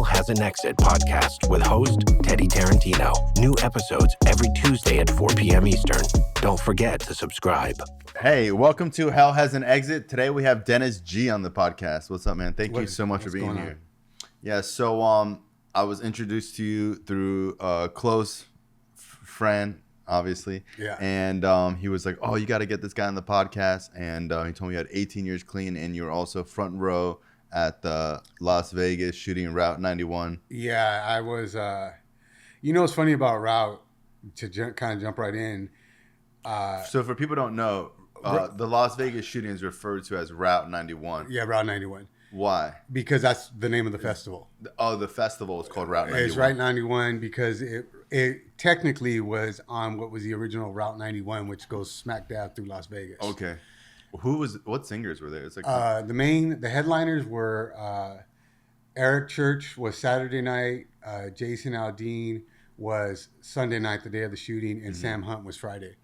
Has an Exit podcast with host Teddy Tarantino. New episodes every Tuesday at 4 p.m. Eastern. Don't forget to subscribe. Hey, welcome to Hell Has an Exit. Today we have Dennis G on the podcast. What's up, man? Thank you so much for being here. Yeah, so I was introduced to you through a close friend, obviously. Yeah. And he was like, oh, you got to get this guy on the podcast. And he told me you had 18 years clean and you were also front row at the Las Vegas shooting Route 91. Yeah, I was, you know what's funny about Route, to kind of jump right in. So for people who don't know, the Las Vegas shooting is referred to as Route 91. Yeah, Route 91. Why? Because that's the name of the festival. Oh, the festival is called Route 91. It's Route 91 because it technically was on what was the original Route 91, which goes smack dab through Las Vegas. Okay. What singers were there? It's like the headliners were Eric Church was Saturday night, Jason Aldean was Sunday night, the day of the shooting, and Sam Hunt was Friday.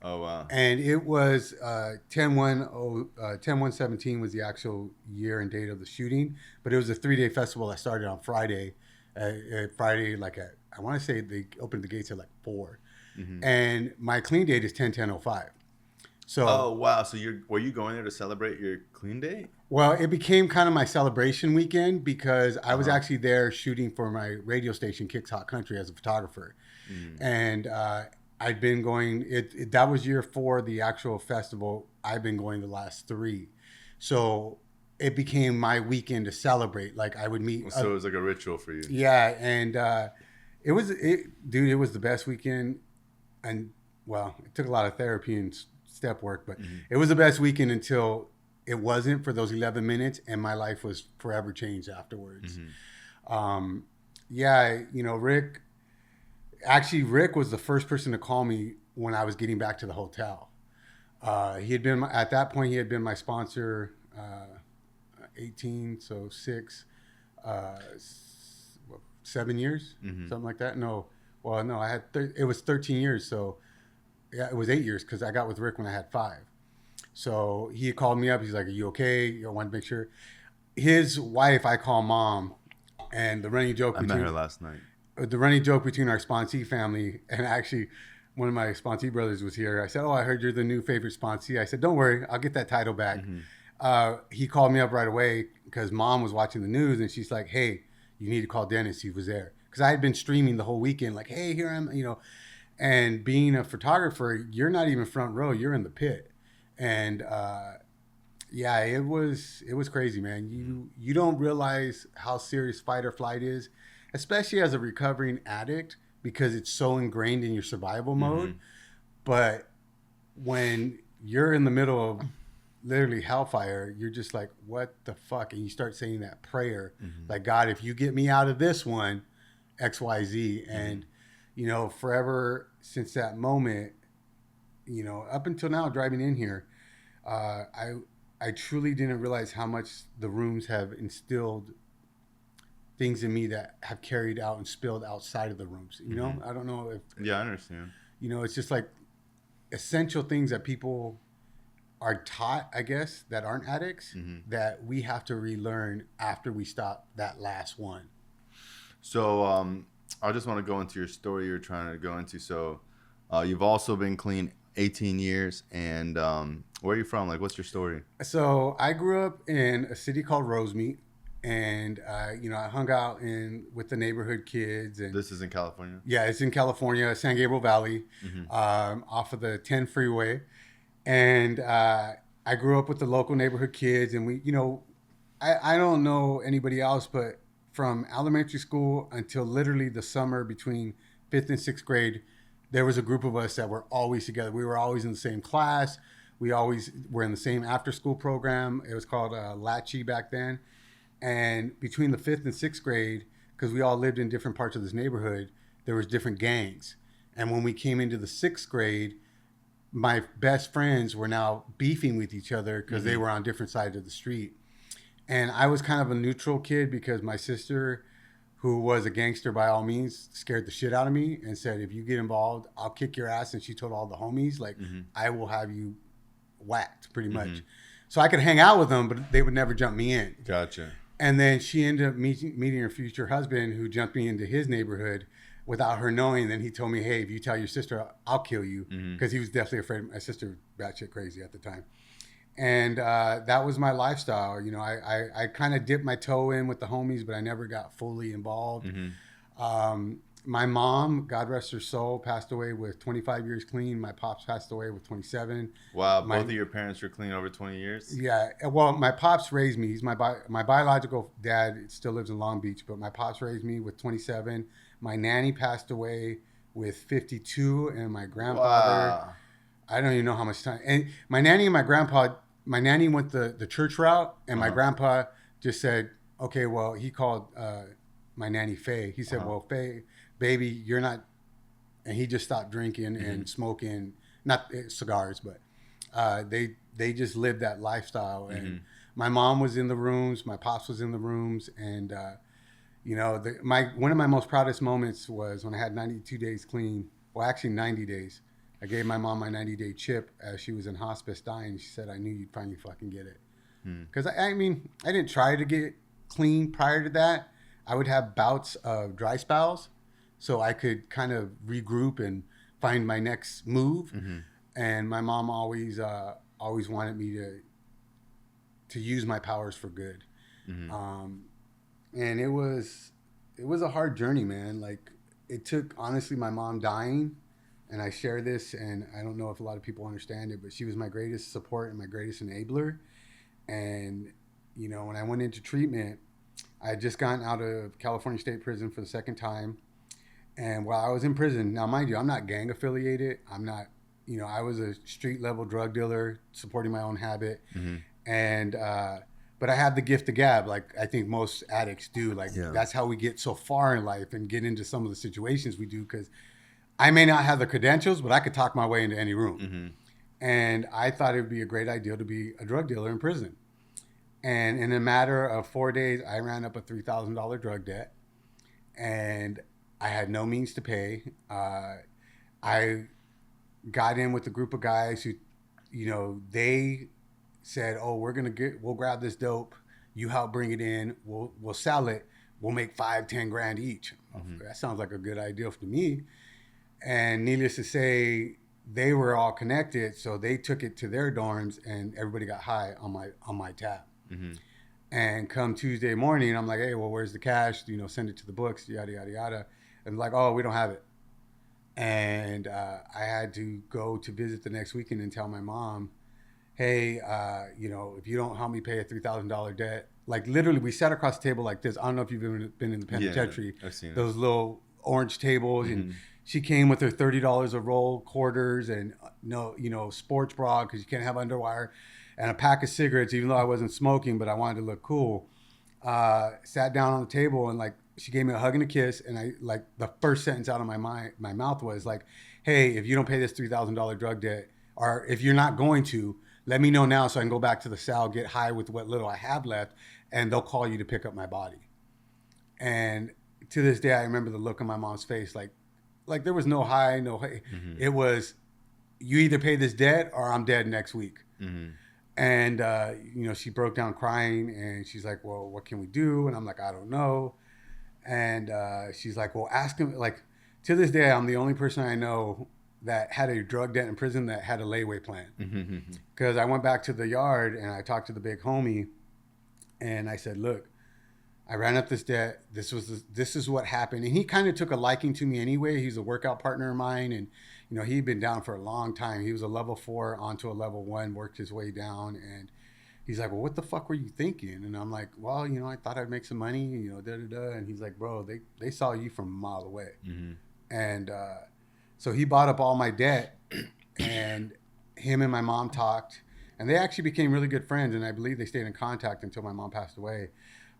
Oh, wow. And it was 10/1/17 was the actual year and date of the shooting, but it was a 3-day festival that started on Friday. Friday, I want to say they opened the gates at 4. Mm-hmm. And my clean date is 10/10/05. So, oh, wow. So were you going there to celebrate your clean day? Well, it became kind of my celebration weekend because I was actually there shooting for my radio station, Kicks Hot Country, as a photographer. Mm. And I'd been going, that was year 4, the actual festival. I've been going the last 3. So it became my weekend to celebrate. Like I would meet. So it was like a ritual for you. Yeah. And it was the best weekend. And well, it took a lot of therapy and step work, but it was the best weekend until it wasn't for those 11 minutes. And my life was forever changed afterwards. Mm-hmm. Rick was the first person to call me when I was getting back to the hotel. He had been my sponsor, 18, so 7 years, something like that. It was 13 years. So yeah, it was 8 years because I got with Rick when I had 5. So he called me up. He's like, "Are you okay?" I want to make sure. His wife, I call Mom, and the running joke. I met her last night. The running joke between our sponsee family, and actually one of my sponsee brothers was here. I said, "Oh, I heard you're the new favorite sponsee." I said, "Don't worry, I'll get that title back." Mm-hmm. He called me up right away because Mom was watching the news, and she's like, "Hey, you need to call Dennis. He was there." Because I had been streaming the whole weekend, like, "Hey, here I'm," And being a photographer, you're not even front row; you're in the pit, and it was crazy, man. You don't realize how serious fight or flight is, especially as a recovering addict, because it's so ingrained in your survival mode. Mm-hmm. But when you're in the middle of literally hellfire, you're just like, what the fuck? And you start saying that prayer, like, God, if you get me out of this one, X, Y, Z. And, forever since that moment, up until now, driving in here, I truly didn't realize how much the rooms have instilled things in me that have carried out and spilled outside of the rooms. I don't know if... Yeah, I understand. It's just like essential things that people are taught, I guess, that aren't addicts, that we have to relearn after we stop that last one. So I just want to go into your story you're trying to go into. So you've also been clean 18 years. And where are you from? Like, what's your story? So I grew up in a city called Rosemead. And, I hung out with the neighborhood kids. And this is in California? Yeah, it's in California, San Gabriel Valley, off of the 10 freeway. And I grew up with the local neighborhood kids. And we, I don't know anybody else, but from elementary school until literally the summer between 5th and 6th grade, there was a group of us that were always together. We were always in the same class. We always were in the same after-school program. It was called Latchy back then. And between the 5th and 6th grade, because we all lived in different parts of this neighborhood, there was different gangs. And when we came into the 6th grade, my best friends were now beefing with each other because they were on different sides of the street. And I was kind of a neutral kid because my sister, who was a gangster by all means, scared the shit out of me and said, if you get involved, I'll kick your ass. And she told all the homies, like, I will have you whacked pretty much. So I could hang out with them, but they would never jump me in. Gotcha. And then she ended up meeting her future husband, who jumped me into his neighborhood without her knowing. Then he told me, hey, if you tell your sister, I'll kill you. Because he was definitely afraid. My sister was batshit crazy at the time. And that was my lifestyle. You know, I kind of dipped my toe in with the homies, but I never got fully involved. My mom, God rest her soul, passed away with 25 years clean. My pops passed away with 27. Wow, both of your parents were clean over 20 years? Yeah. Well, my pops raised me. He's my biological dad still lives in Long Beach, but my pops raised me with 27. My nanny passed away with 52, and my grandfather, I don't even know how much time. And my nanny and my grandpa, my nanny went the church route, and my grandpa just said, okay, well, he called my nanny Faye. He said, well, Faye, baby, you're not, and he just stopped drinking and smoking, not cigars, but they just lived that lifestyle. And my mom was in the rooms, my pops was in the rooms, and you know, one of my most proudest moments was when I had 92 days clean. Well, actually 90 days. I gave my mom my 90-day chip as she was in hospice dying. She said, I knew you'd finally fucking get it. Because I mean, I didn't try to get clean prior to that. I would have bouts of dry spells, so I could kind of regroup and find my next move. And my mom always wanted me to use my powers for good. And it was a hard journey, man. Like, it took, honestly, my mom dying, and I share this, and I don't know if a lot of people understand it, but she was my greatest support and my greatest enabler. And, you know, when I went into treatment, I had just gotten out of California State Prison for the second time. And while I was in prison, now mind you, I'm not gang affiliated. I'm not, you know, I was a street level drug dealer supporting my own habit. And, but I had the gift of gab, like I think most addicts do. Like, that's how we get so far in life and get into some of the situations we do. Because I may not have the credentials, but I could talk my way into any room. And I thought it would be a great idea to be a drug dealer in prison. And in a matter of 4 days, I ran up a $3,000 drug debt, and I had no means to pay. I got in with a group of guys who, you know, they said, "Oh, we'll grab this dope. You help bring it in. We'll sell it. We'll make 5-10 grand each." That sounds like a good idea to me. And needless to say, they were all connected, so they took it to their dorms, and everybody got high on my tab. And come Tuesday morning, I'm like, hey, well, where's the cash? You know, send it to the books, yada, yada, yada. And like, oh, we don't have it. And I had to go to visit the next weekend and tell my mom, hey, you know, if you don't help me pay a $3,000 debt, like literally we sat across the table like this. I don't know if you've been in the penitentiary. I've seen those little orange tables. And she came with her $30 a roll, quarters, and no, you know, sports bra because you can't have underwire, and a pack of cigarettes, even though I wasn't smoking, but I wanted to look cool. Sat down on the table, and like she gave me a hug and a kiss, and I like the first sentence out of my mouth was like, hey, if you don't pay this $3,000 drug debt, or if you're not going to, let me know now so I can go back to the cell, get high with what little I have left, and they'll call you to pick up my body. And to this day, I remember the look on my mom's face, like there was no high, no hey. It was, you either pay this debt or I'm dead next week. And, you know, she broke down crying, and she's like, well, what can we do? And I'm like, I don't know. And she's like, well, ask him. Like, to this day, I'm the only person I know that had a drug debt in prison that had a layaway plan. Because I went back to the yard, and I talked to the big homie, and I said, look, I ran up this debt. This is what happened. And he kind of took a liking to me anyway. He's a workout partner of mine, and you know, he'd been down for a long time. He was a level 4 onto a level 1, worked his way down. And he's like, well, what the fuck were you thinking? And I'm like, well, you know, I thought I'd make some money, you know, da-da-da. And he's like, bro, they saw you from a mile away. And so he bought up all my debt, and him and my mom talked. And they actually became really good friends. And I believe they stayed in contact until my mom passed away.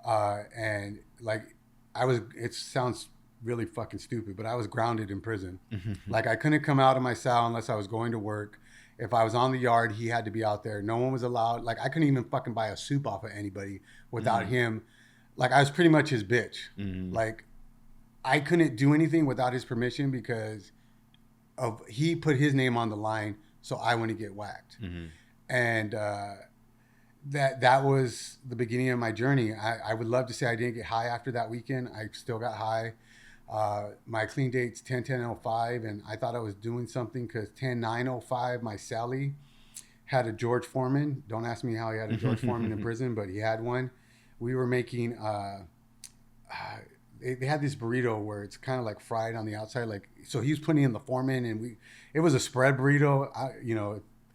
And like, it sounds really fucking stupid, but I was grounded in prison. Like, I couldn't come out of my cell unless I was going to work. If I was on the yard, he had to be out there. No one was allowed. Like, I couldn't even fucking buy a soup off of anybody without him. Like, I was pretty much his bitch. Like, I couldn't do anything without his permission because he put his name on the line so I wouldn't get whacked. And that was the beginning of my journey. I would love to say I didn't get high after that weekend. I still got high. My clean date's 10/10/05, and I thought I was doing something because 10/9/05, my Sally had a George Foreman. Don't ask me how he had a George Foreman in prison, but he had one. We were making, they had this burrito where it's kind of like fried on the outside. Like, so he was putting in the Foreman, and it was a spread burrito.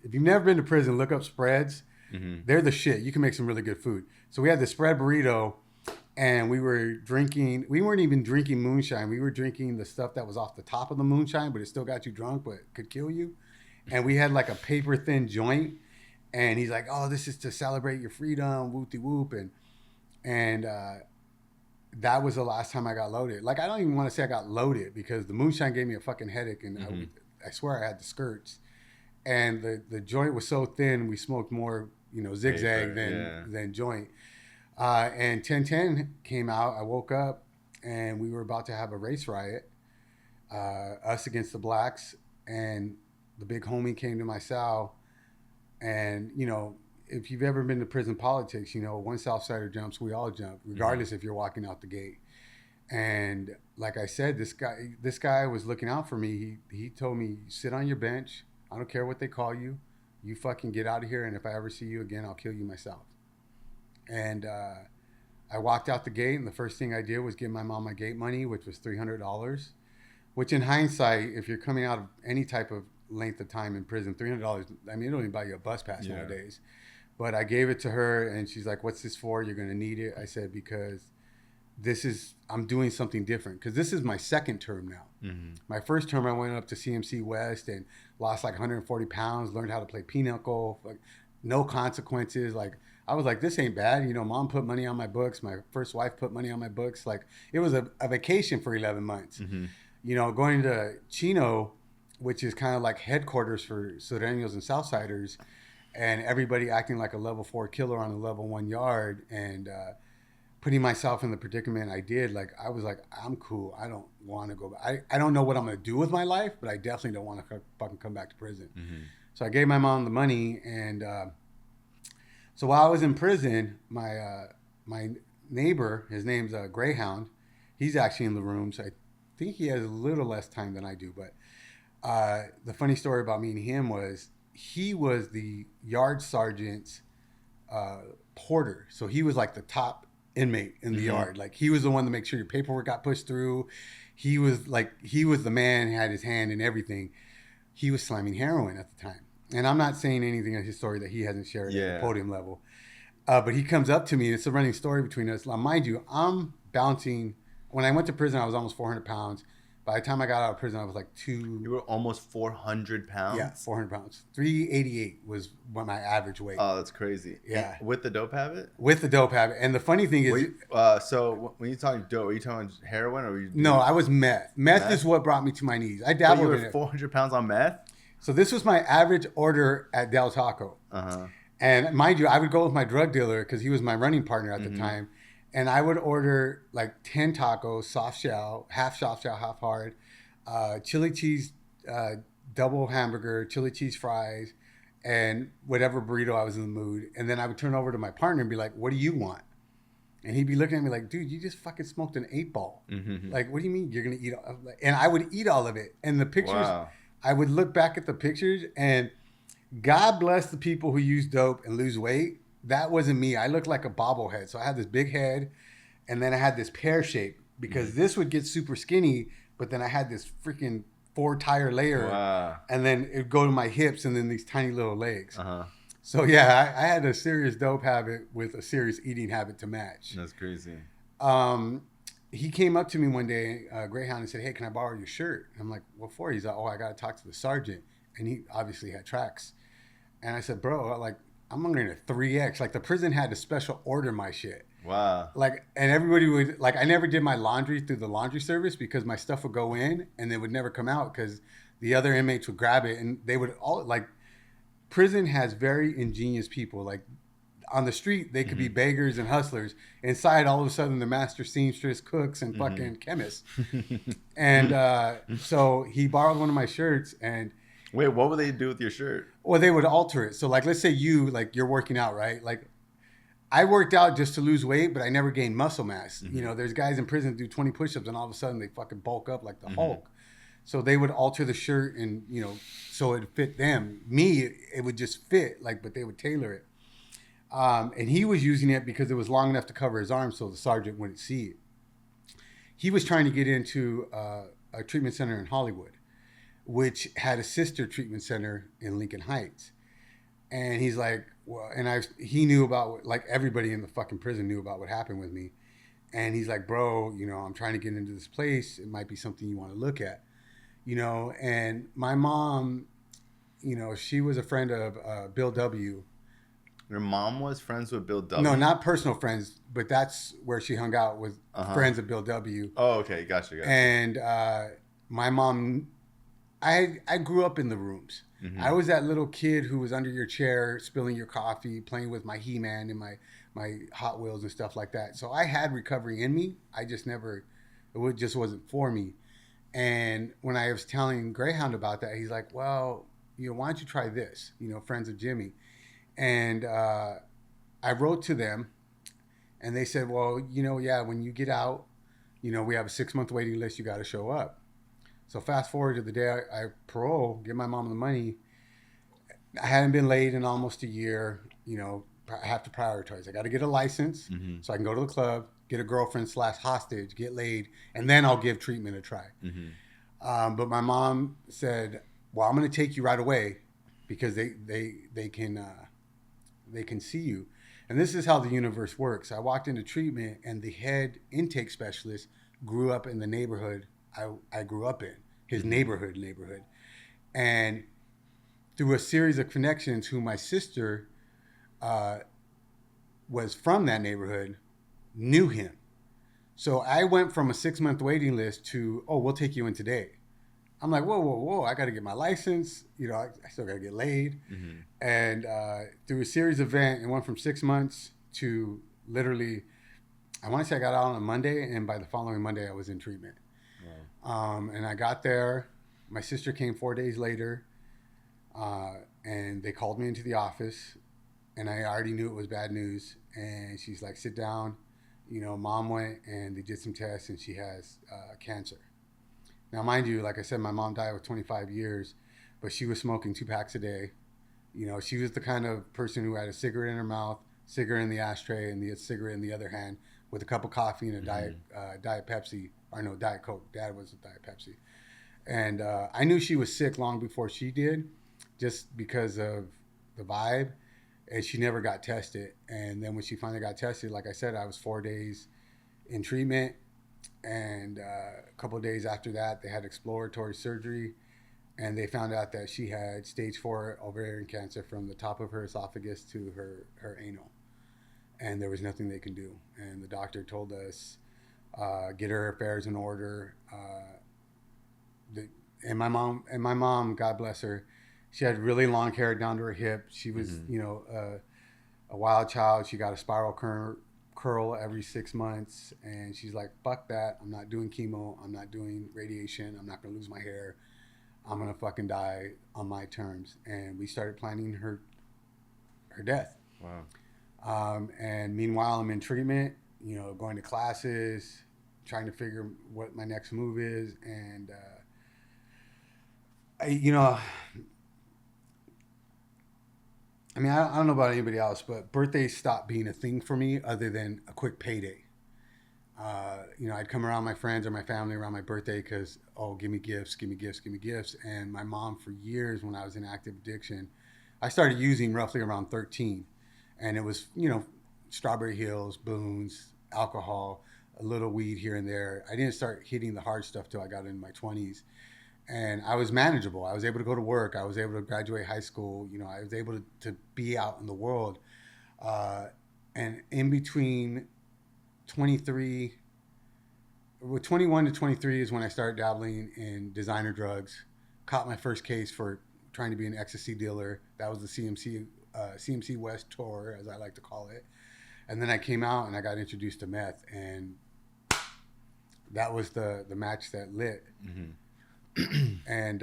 If you've never been to prison, look up spreads. They're the shit. You can make some really good food. So we had the spread burrito, and we were drinking. We weren't even drinking moonshine. We were drinking the stuff that was off the top of the moonshine, but it still got you drunk, but could kill you. And we had like a paper thin joint, and he's like, "Oh, this is to celebrate your freedom, whoop de whoop." And that was the last time I got loaded. Like, I don't even want to say I got loaded because the moonshine gave me a fucking headache, and I swear I had the skirts. And the joint was so thin, we smoked more, zigzag than joint. And 10/10 came out. I woke up, and we were about to have a race riot, us against the blacks, and the big homie came to my cell. And if you've ever been to prison politics, one Southsider jumps, we all jump, regardless if you're walking out the gate. And like I said, this guy was looking out for me. He told me, sit on your bench. I don't care what they call you. You fucking get out of here, and if I ever see you again, I'll kill you myself. And I walked out the gate, and the first thing I did was give my mom my gate money, which was $300, which in hindsight, if you're coming out of any type of length of time in prison, $300, I mean, it don't even buy you a bus pass nowadays. But I gave it to her, and she's like, what's this for? You're going to need it. I said, because I'm doing something different, because this is my second term now. My first term, I went up to CMC West and lost like 140 pounds, learned how to play pinochle, like no consequences. Like, I was like, this ain't bad. Mom put money on my books. My first wife put money on my books. Like, it was a vacation for 11 months. Going to Chino, which is kind of like headquarters for Sureños and Southsiders, and everybody acting like a level 4 killer on a level 1 yard, and putting myself in the predicament I did. Like, I was like, I'm cool. I don't want to go back. I don't know what I'm going to do with my life, but I definitely don't want to fucking come back to prison. So I gave my mom the money, and so while I was in prison, my neighbor, his name's Greyhound, he's actually in the room, so I think he has a little less time than I do, but the funny story about me and him was he was the yard sergeant's porter. So he was like the top inmate in the yard. Like, he was the one to make sure your paperwork got pushed through. He was the man, had his hand in everything. He was slamming heroin at the time. And I'm not saying anything in his story that he hasn't shared at the podium level. But he comes up to me, and it's a running story between us. Now, mind you, I'm bouncing. When I went to prison, I was almost 400 pounds. By the time I got out of prison, I was like You were almost 400 pounds? Yeah, 400 pounds. 388 was what my average weight. Oh, that's crazy. Yeah. And with the dope habit? With the dope habit. And the funny thing is... So when you're talking dope, are you talking heroin? Or were you No, I was meth. Meth is what brought me to my knees. I dabbled in it. You were 400 pounds on meth? So this was my average order at Del Taco. And mind you, I would go with my drug dealer because he was my running partner at the time. And I would order like 10 tacos, soft shell, half hard, chili cheese double hamburger, chili cheese fries, and whatever burrito I was in the mood. And then I would turn over to my partner and be like, what do you want? And he'd be looking at me like, dude, you just fucking smoked an 8-ball. Like, what do you mean you're going to eat all of it? And I would eat all of it. And the pictures, I would look back at the pictures, and God bless the people who use dope and lose weight. That wasn't me. I looked like a bobblehead. So I had this big head, and then I had this pear shape because this would get super skinny, but then I had this freaking 4-tire layer, and then it would go to my hips, and then these tiny little legs. So yeah, I had a serious dope habit with a serious eating habit to match. That's crazy. He came up to me one day, Greyhound, and said, hey, can I borrow your shirt? I'm like, what for? He's like, oh, I got to talk to the sergeant. And he obviously had tracks. And I said, bro, like, I'm wearing a 3X. Like, the prison had to special order my shit. Wow. Like, and everybody would, like, I never did my laundry through the laundry service because my stuff would go in and it would never come out because the other inmates would grab it, and they would all, like, prison has very ingenious people. Like, on the street, they could be beggars and hustlers. Inside, all of a sudden, the master seamstress, cooks, and fucking chemists. And so he borrowed one of my shirts, and... Wait, what would they do with your shirt? Well, they would alter it. So, like, let's say you're working out, right? Like, I worked out just to lose weight, but I never gained muscle mass. You know, there's guys in prison that do 20 push-ups and all of a sudden they fucking bulk up like the Hulk. So they would alter the shirt and, you know, so it fit them. Me, it would just fit, like, but they would tailor it. And he was using it because it was long enough to cover his arm so the sergeant wouldn't see it. He was trying to get into a treatment center in Hollywood, which had a sister treatment center in Lincoln Heights. And he's like, well, and he knew about, like, everybody in the fucking prison knew about what happened with me. And he's like, bro, you know, I'm trying to get into this place. It might be something you want to look at, you know. And my mom, you know, she was a friend of Bill W. Your mom was friends with Bill W? No, not personal friends, but that's where she hung out with friends of Bill W. Oh, okay. Gotcha. And my mom, I grew up in the rooms. I was that little kid who was under your chair, spilling your coffee, playing with my He-Man and my Hot Wheels and stuff like that. So I had recovery in me. I just never, it just wasn't for me. And when I was telling Greyhound about that, he's like, well, you know, why don't you try this? You know, friends of Jimmy. And I wrote to them and they said, well, you know, yeah, when you get out, you know, we have a 6-month waiting list. You got to show up. So fast forward to the day I parole, give my mom the money. I hadn't been laid in almost a year. You know, I have to prioritize. I got to get a license so I can go to the club, get a girlfriend / hostage, get laid, and then I'll give treatment a try. But my mom said, well, I'm going to take you right away because they can see you. And this is how the universe works. I walked into treatment and the head intake specialist grew up in the neighborhood I grew up in, his neighborhood. And through a series of connections, who my sister was from that neighborhood, knew him. So I went from a 6-month waiting list to, oh, we'll take you in today. I'm like, whoa, I got to get my license. You know, I still got to get laid. And through a series of events, it went from 6 months to literally, I want to say I got out on a Monday, and by the following Monday, I was in treatment. And I got there. My sister came 4 days later, and they called me into the office, and I already knew it was bad news. And she's like, sit down. You know, mom went, and they did some tests, and she has cancer. Now, mind you, like I said, my mom died with 25 years, but she was smoking 2 packs a day. You know, she was the kind of person who had a cigarette in her mouth, cigarette in the ashtray, and the cigarette in the other hand, with a cup of coffee and a Diet Pepsi. Or no, Diet Coke. Dad was a Diet Pepsi. And I knew she was sick long before she did, just because of the vibe. And she never got tested. And then when she finally got tested, like I said, I was 4 days in treatment. And a couple of days after that, they had exploratory surgery. And they found out that she had stage 4 ovarian cancer from the top of her esophagus to her anal. And there was nothing they can do. And the doctor told us, get her affairs in order. And my mom, God bless her, she had really long hair down to her hip. She was, you know, a wild child. She got a spiral curl every 6 months. And she's like, fuck that. I'm not doing chemo. I'm not doing radiation. I'm not going to lose my hair. I'm going to fucking die on my terms. And we started planning her death. Wow. And meanwhile, I'm in treatment, you know, going to classes, trying to figure what my next move is. And, you know, I mean, I don't know about anybody else, but birthdays stopped being a thing for me other than a quick payday. You know, I'd come around my friends or my family around my birthday because, oh, give me gifts. And my mom, for years when I was in active addiction, I started using roughly around 13. And it was, you know, Strawberry Hills, Boons, alcohol, a little weed here and there. I didn't start hitting the hard stuff till I got into my 20s. And I was manageable. I was able to go to work. I was able to graduate high school. You know, I was able to be out in the world. And in between 21 to 23 is when I started dabbling in designer drugs. Caught my first case for trying to be an ecstasy dealer. That was the CMC West tour, as I like to call it. And then I came out and I got introduced to meth, and that was the match that lit. And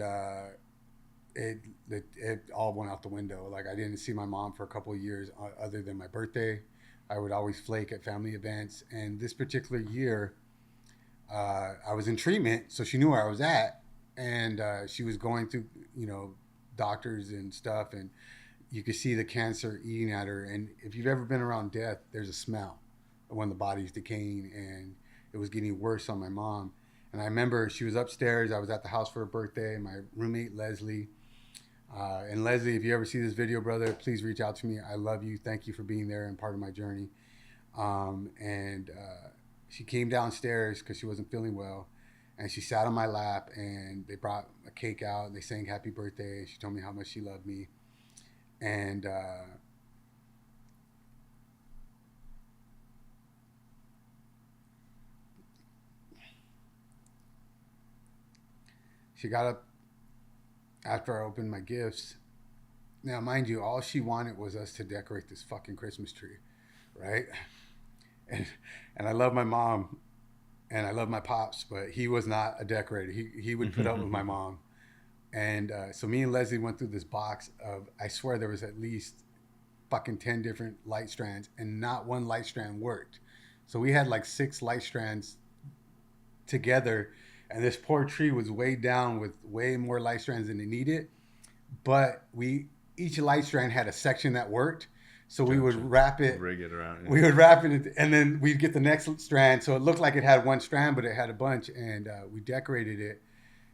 it all went out the window. Like, I didn't see my mom for a couple of years other than my birthday. I would always flake at family events. And this particular year, I was in treatment, so she knew where I was at, and she was going through, doctors and stuff, and you could see the cancer eating at her. And if you've ever been around death, there's a smell when the body's decaying, and it was getting worse on my mom. And I remember she was upstairs. I was at the house for her birthday. My roommate, Leslie. And Leslie, if you ever see this video, brother, please reach out to me. I love you. Thank you for being there and part of my journey. She came downstairs because she wasn't feeling well. And she sat on my lap, and they brought a cake out. And they sang happy birthday. She told me how much she loved me. And she got up after I opened my gifts. Now, mind you, all she wanted was us to decorate this fucking Christmas tree, right? And I love my mom, and I love my pops, but he was not a decorator. He would put up with my mom. And so me and Leslie went through this box of, I swear there was at least fucking 10 different light strands, and not one light strand worked. So we had like 6 light strands together, and this poor tree was weighed down with way more light strands than it needed. But each light strand had a section that worked. So we would wrap it. Rig it around. Yeah. We would wrap it, and then we'd get the next strand. So it looked like it had one strand, but it had a bunch. And we decorated it.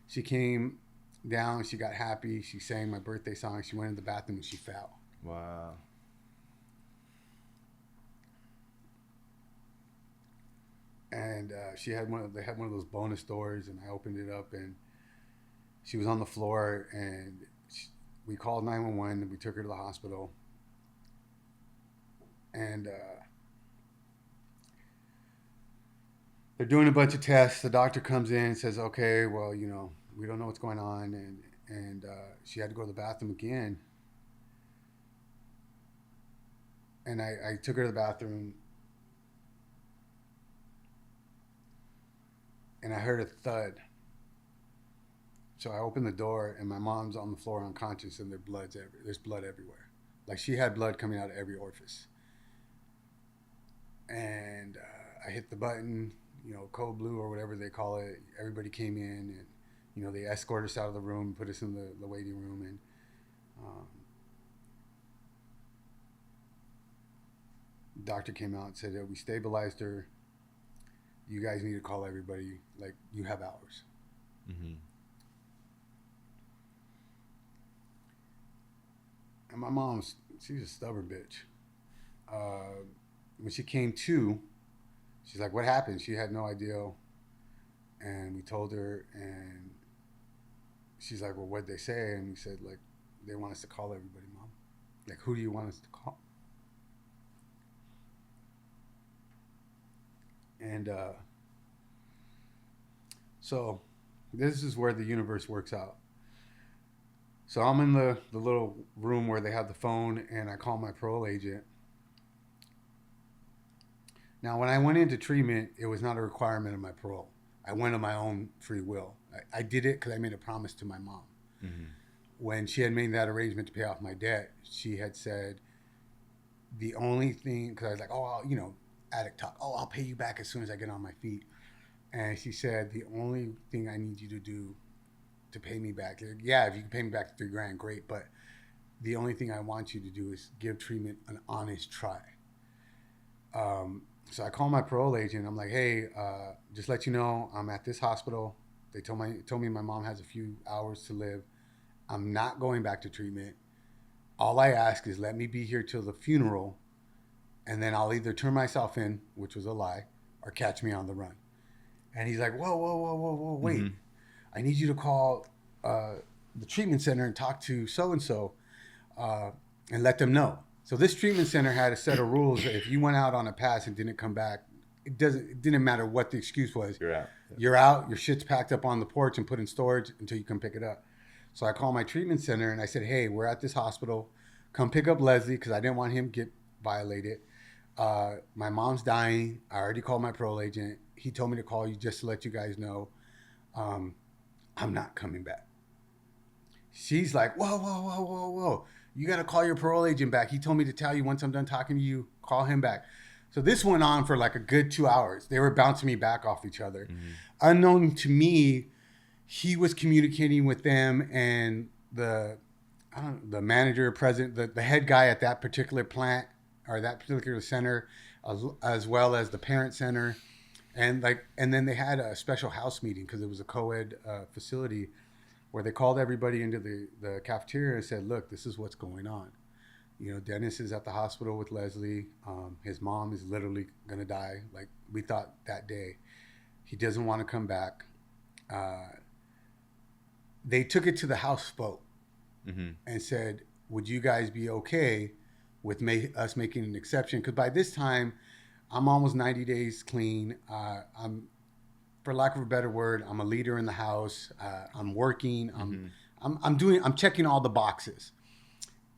She came down. She got happy. She sang my birthday song. She went in the bathroom and she fell. Wow. And they had one of those bonus doors, and I opened it up, and she was on the floor, and we called 911, and we took her to the hospital. And they're doing a bunch of tests. The doctor comes in and says, okay, well, we don't know what's going on. And she had to go to the bathroom again. And I took her to the bathroom, and I heard a thud. So I opened the door, and my mom's on the floor unconscious, and there's blood everywhere. Like, she had blood coming out of every orifice. And I hit the button, code blue or whatever they call it. Everybody came in, and they escorted us out of the room, put us in the waiting room, and the doctor came out and said that we stabilized her. You guys need to call everybody. Like, you have hours. Mm-hmm. And my mom, she's a stubborn bitch. When she came to, she's like, what happened? She had no idea. And we told her, and she's like, well, what'd they say? And we said, like, they want us to call everybody, Mom. Like, who do you want us to call? And so this is where the universe works out. So I'm in the little room where they have the phone, and I call my parole agent. Now, when I went into treatment, it was not a requirement of my parole. I went on my own free will. I did it because I made a promise to my mom. Mm-hmm. When she had made that arrangement to pay off my debt, she had said the only thing, because I was like, addict talk. Oh, I'll pay you back as soon as I get on my feet. And she said, the only thing I need you to do to pay me back, yeah, if you can pay me back $3,000, great. But the only thing I want you to do is give treatment an honest try. So I call my parole agent. I'm like, hey, just let you know, I'm at this hospital. They told me my mom has a few hours to live. I'm not going back to treatment. All I ask is let me be here till the funeral, and then I'll either turn myself in, which was a lie, or catch me on the run. And he's like, whoa, wait. Mm-hmm. I need you to call the treatment center and talk to so-and-so and let them know. So this treatment center had a set of rules that if you went out on a pass and didn't come back, it didn't matter what the excuse was. You're out. You're out. Your shit's packed up on the porch and put in storage until you come pick it up. So I called my treatment center and I said, hey, we're at this hospital. Come pick up Leslie, because I didn't want him to get violated. My mom's dying. I already called my parole agent. He told me to call you just to let you guys know I'm not coming back. She's like, whoa. You got to call your parole agent back. He told me to tell you once I'm done talking to you, call him back. So this went on for like a good 2 hours. They were bouncing me back off each other. Unknown to me, he was communicating with them, and the manager, president, the head guy at that particular plant or that particular center, as well as the parent center, and then they had a special house meeting because it was a co-ed facility, where they called everybody into the cafeteria and said, "Look, this is what's going on. You know, Dennis is at the hospital with Leslie. His mom is literally gonna die. Like we thought that day. He doesn't want to come back." They took it to the House vote and said, "Would you guys be okay with us making an exception?" Because by this time, I'm almost 90 days clean. I'm, for lack of a better word, I'm a leader in the house. I'm working. I'm checking all the boxes.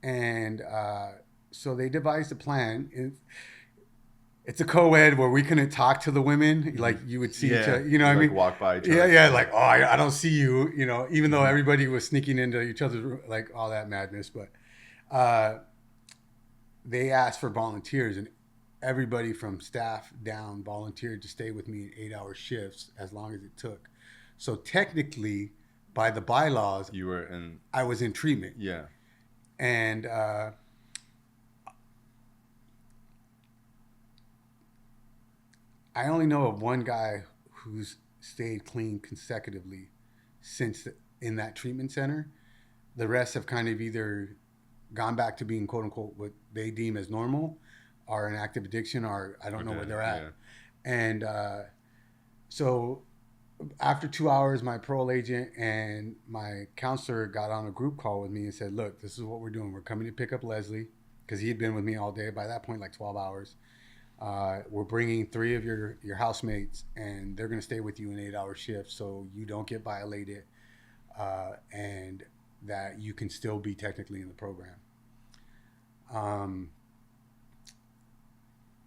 And so they devised a plan. It's a co-ed where we couldn't talk to the women. Like you would see each other, you know what I mean? Walk by each other. Yeah, like, oh, I don't see you, you know, even though everybody was sneaking into each other's room, like all that madness. But they asked for volunteers, and everybody from staff down volunteered to stay with me in 8-hour shifts as long as it took. So technically, by the bylaws, I was in treatment. Yeah. And I only know of one guy who's stayed clean consecutively since in that treatment center. The rest have kind of either gone back to being quote unquote what they deem as normal, or an active addiction, or I don't know where they're at. Yeah. And so after 2 hours, my parole agent and my counselor got on a group call with me and said, "Look, this is what we're doing. We're coming to pick up Leslie," because he had been with me all day. By that point, like 12 hours. We're bringing 3 of your housemates, and they're going to stay with you in 8-hour shifts so you don't get violated, and that you can still be technically in the program.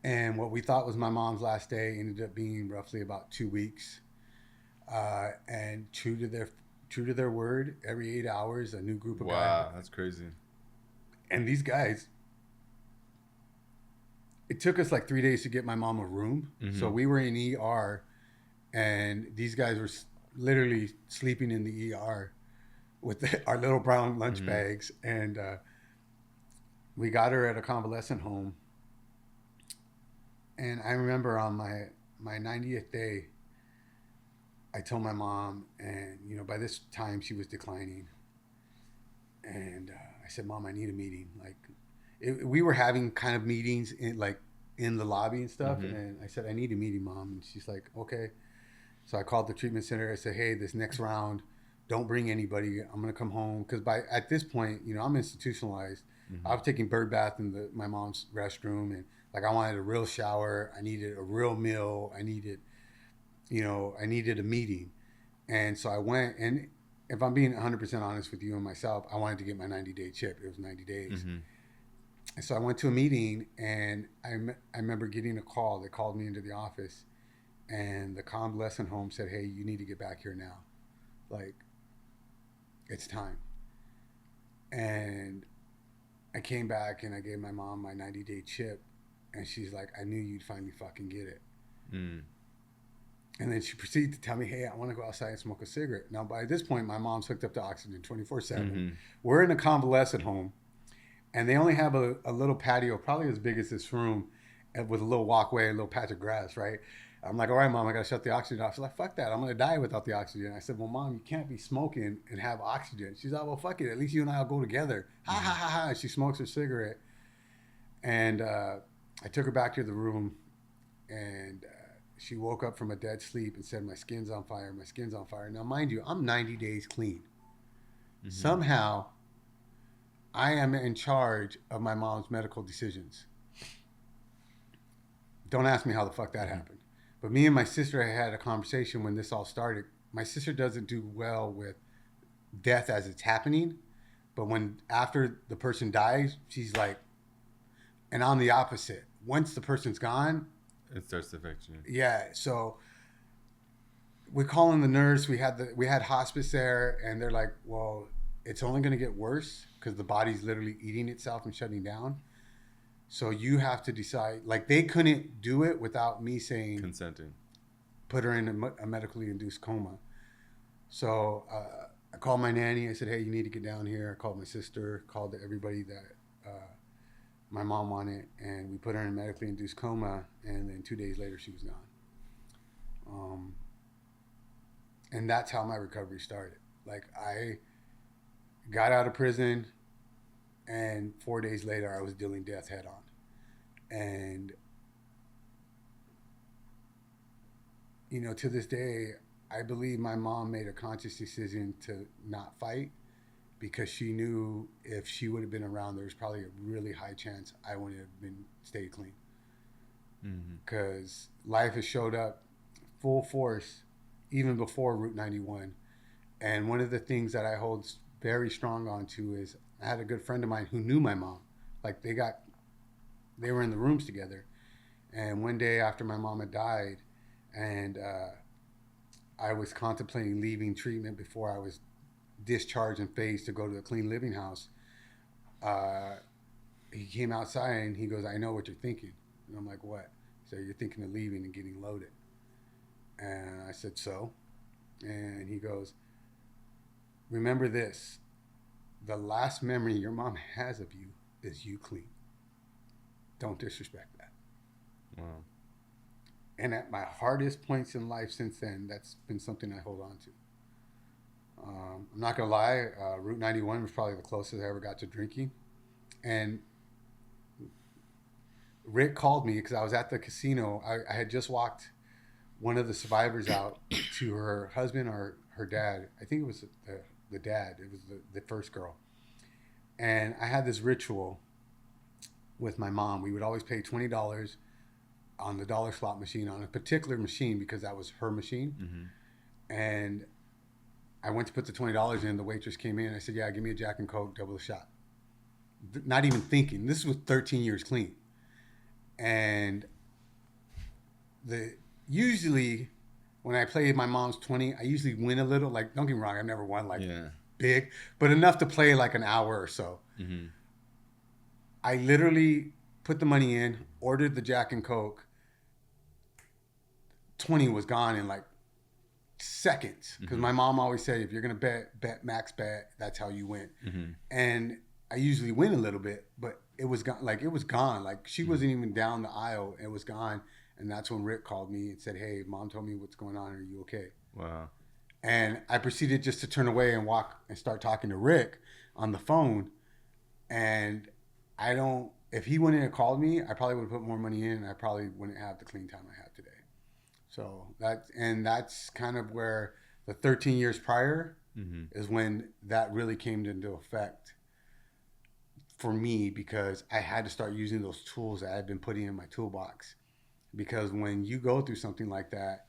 And what we thought was my mom's last day ended up being roughly about 2 weeks. And true to their word, every 8 hours, a new group of guys. Wow, that's crazy. And these guys, it took us like 3 days to get my mom a room. So we were in ER, and these guys were literally sleeping in the ER with our little brown lunch bags. And we got her at a convalescent home. And I remember on my 90th day, I told my mom, and you know, by this time she was declining. And I said, "Mom, I need a meeting." Like, we were having kind of meetings in the lobby and stuff. And I said, "I need a meeting, Mom." And she's like, "Okay." So I called the treatment center. I said, "Hey, this next round, don't bring anybody. I'm going to come home." Because at this point, you know, I'm institutionalized. I was taking bird bath in my mom's restroom. And like, I wanted a real shower. I needed a real meal. I needed a meeting. And so I went, and if I'm being 100% honest with you and myself, I wanted to get my 90-day chip. It was 90 days. And so I went to a meeting, and I remember getting a call. They called me into the office, and the convalescent home said, "Hey, you need to get back here now. Like, it's time." And I came back, and I gave my mom my 90-day chip, and she's like, "I knew you'd finally fucking get it." And then she proceeded to tell me, "Hey, I want to go outside and smoke a cigarette." Now, by this point, my mom's hooked up to oxygen 24/7. We're in a convalescent home, and they only have a little patio, probably as big as this room, with a little walkway, a little patch of grass, right? I'm like, "All right, Mom, I got to shut the oxygen off." She's like, "Fuck that. I'm going to die without the oxygen." I said, "Well, Mom, you can't be smoking and have oxygen." She's like, "Well, fuck it. At least you and I will go together." Ha, ha, ha, ha. She smokes her cigarette. And I took her back to the room, and she woke up from a dead sleep and said, "My skin's on fire. My skin's on fire." Now, mind you, I'm 90 days clean. Somehow, I am in charge of my mom's medical decisions. Don't ask me how the fuck that happened. But me and my sister had a conversation when this all started. My sister doesn't do well with death as it's happening. But after the person dies, she's like, and I'm the opposite. Once the person's gone, it starts to affect you. Yeah. So we call in the nurse. We had hospice there, and they're like, "Well, it's only going to get worse because the body's literally eating itself and shutting down." So you have to decide. Like, they couldn't do it without me saying Consenting. Put her in a medically induced coma. So I called my nanny. I said, hey, you need to get down here. I called my sister, called everybody that my mom wanted, and we put her in a medically induced coma, and then 2 days later she was gone. And that's how my recovery started. Like, I got out of prison, and 4 days later I was dealing death head on. And, you know, to this day, I believe my mom made a conscious decision to not fight, because she knew if she would have been around, there was probably a really high chance I wouldn't have been stayed clean. Because life has showed up full force even before Route 91. And one of the things that I hold very strong on to is I had a good friend of mine who knew my mom. Like, they were in the rooms together. And one day after my mom had died, and I was contemplating leaving treatment before I was discharged and phased to go to the clean living house, he came outside and he goes, I know what you're thinking. And I'm like, what? So you're thinking of leaving and getting loaded. And I said, so? And he goes, remember this, the last memory your mom has of you is you clean. Don't disrespect that. Wow. And at my hardest points in life since then, that's been something I hold on to. I'm not gonna lie, Route 91 was probably the closest I ever got to drinking. And Rick called me because I was at the casino. I had just walked one of the survivors out to her husband or her dad. I think it was the dad. It was the first girl. And I had this ritual with my mom. We would always pay $20 on the dollar slot machine, on a particular machine, because that was her machine. And I went to put the $20 in. The waitress came in. I said, yeah, give me a Jack and Coke, double a shot. Not even thinking. This was 13 years clean. And usually when I play my mom's 20, I usually win a little. Like, don't get me wrong, I've never won big, but enough to play like an hour or so. I literally put the money in, ordered the Jack and Coke. 20 was gone in like seconds, because my mom always said, if you're gonna bet max bet, that's how you win. And I usually win a little bit, but it was gone. Like, it was gone. Like, she wasn't even down the aisle. It was gone. And that's when Rick called me and said, hey, mom told me what's going on. Are you okay? Wow. And I proceeded just to turn away and walk and start talking to Rick on the phone. And if he wouldn't have called me, I probably would have put more money in, and I probably wouldn't have the clean time I have today. So that's kind of where the 13 years prior is when that really came into effect for me, because I had to start using those tools that I've been putting in my toolbox. Because when you go through something like that,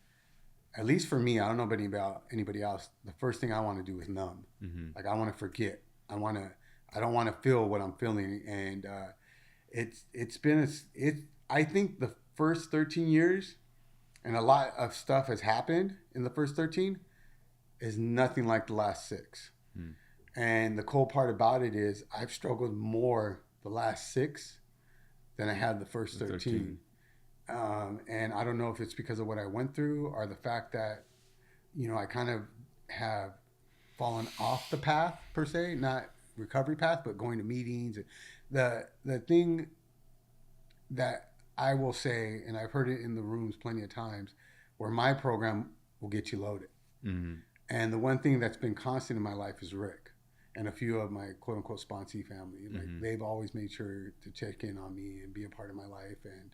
at least for me, I don't know about anybody else, the first thing I want to do is numb. Like, I want to forget. I don't want to feel what I'm feeling. And I think the first 13 years, and a lot of stuff has happened in the first 13, is nothing like the last 6. And the cool part about it is I've struggled more the last 6 than I had the first 13. And I don't know if it's because of what I went through, or the fact that, you know, I kind of have fallen off the path per se, not recovery path, but going to meetings. The thing that I will say, and I've heard it in the rooms plenty of times, where my program will get you loaded. And the one thing that's been constant in my life is Rick and a few of my quote unquote sponsee family. Like, they've always made sure to check in on me and be a part of my life. And,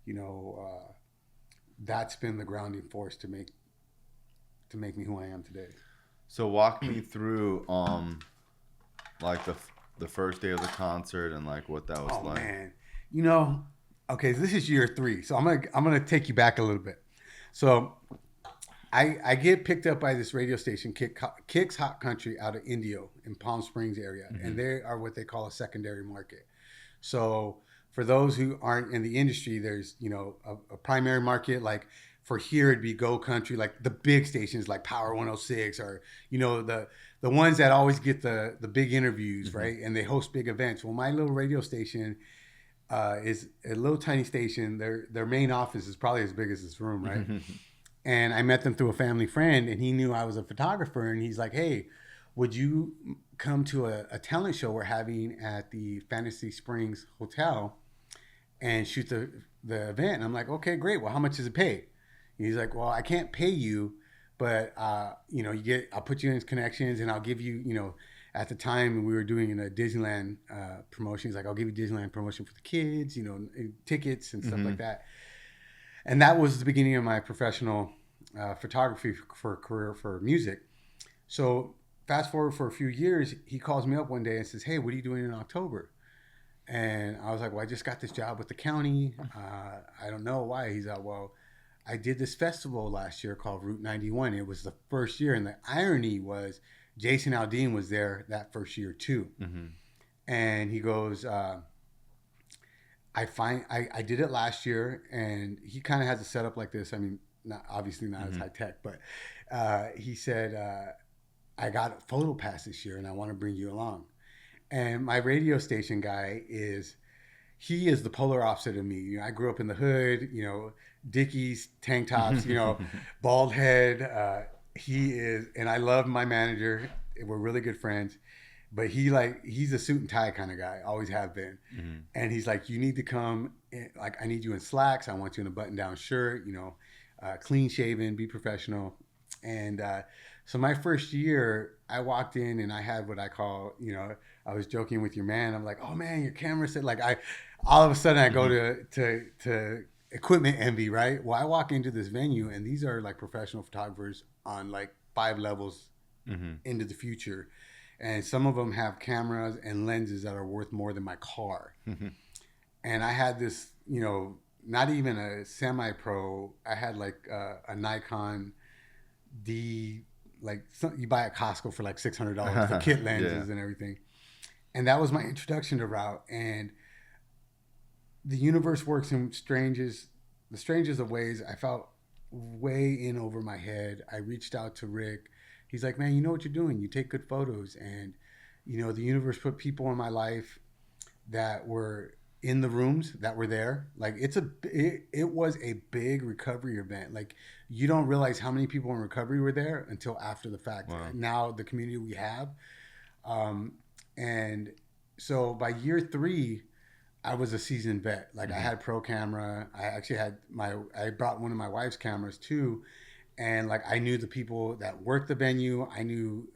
you know, that's been the grounding force to make me who I am today. So walk me through like the first day of the concert and like what that was like. Oh man, you know, okay, this is year 3, so I'm gonna take you back a little bit. So I get picked up by this radio station, Kicks Hot Country, out of Indio in Palm Springs area, and they are what they call a secondary market. So for those who aren't in the industry, there's, you know, a primary market. Like, for here, it'd be Go Country, like the big stations like Power 106, or, you know, the ones that always get the big interviews, right? And they host big events. Well, my little radio station, is a little tiny station. Their main office is probably as big as this room, right? And I met them through a family friend, and he knew I was a photographer, and he's like, "Hey, would you come to a talent show we're having at the Fantasy Springs Hotel and shoot the event?" And I'm like, "Okay, great. Well, how much does it pay?" And he's like, "Well, I can't pay you, but I'll put you in connections, and I'll give you, at the time we were doing a Disneyland promotion. He's like, I'll give you Disneyland promotion for the kids, tickets and stuff like that." And that was the beginning of my professional photography for career for music. So fast forward for a few years, he calls me up one day and says, "Hey, what are you doing in October?" And I was like, "Well, I just got this job with the county. I don't know why." He's like, "Well, I did this festival last year called Route 91. It was the first year." And the irony was Jason Aldean was there that first year too. And he goes, I did it last year, and he kind of has a setup like this. I mean, obviously not as high tech, but he said, "I got a photo pass this year, and I want to bring you along." And my radio station guy he is the polar opposite of me. I grew up in the hood, Dickies, tank tops, bald head. He is, and I love my manager. We're really good friends. But he's a suit and tie kind of guy, always have been. And he's like, "You need to come, I need you in slacks. I want you in a button-down shirt, clean shaven, be professional." And so my first year, I walked in and I had what I call, I was joking with your man. I'm like, "Oh man, your camera said," all of a sudden I go to equipment envy, right? Well, I walk into this venue and these are like professional photographers on like 5 levels into the future. And some of them have cameras and lenses that are worth more than my car. And I had this, not even a semi-pro. I had like a Nikon D, you buy at Costco for like $600 for kit lenses and everything. And that was my introduction to route. And the universe works in the strangest of ways. I felt way in over my head. I reached out to Rick. He's like, "Man, you know what you're doing. You take good photos." And, the universe put people in my life that were in the rooms that were there. Like it was a big recovery event. Like you don't realize how many people in recovery were there until after the fact. Wow. Now the community we have. And so by year 3, I was a seasoned vet. Like I had pro camera. I actually I brought one of my wife's cameras too. And I knew the people that worked the venue. I knew,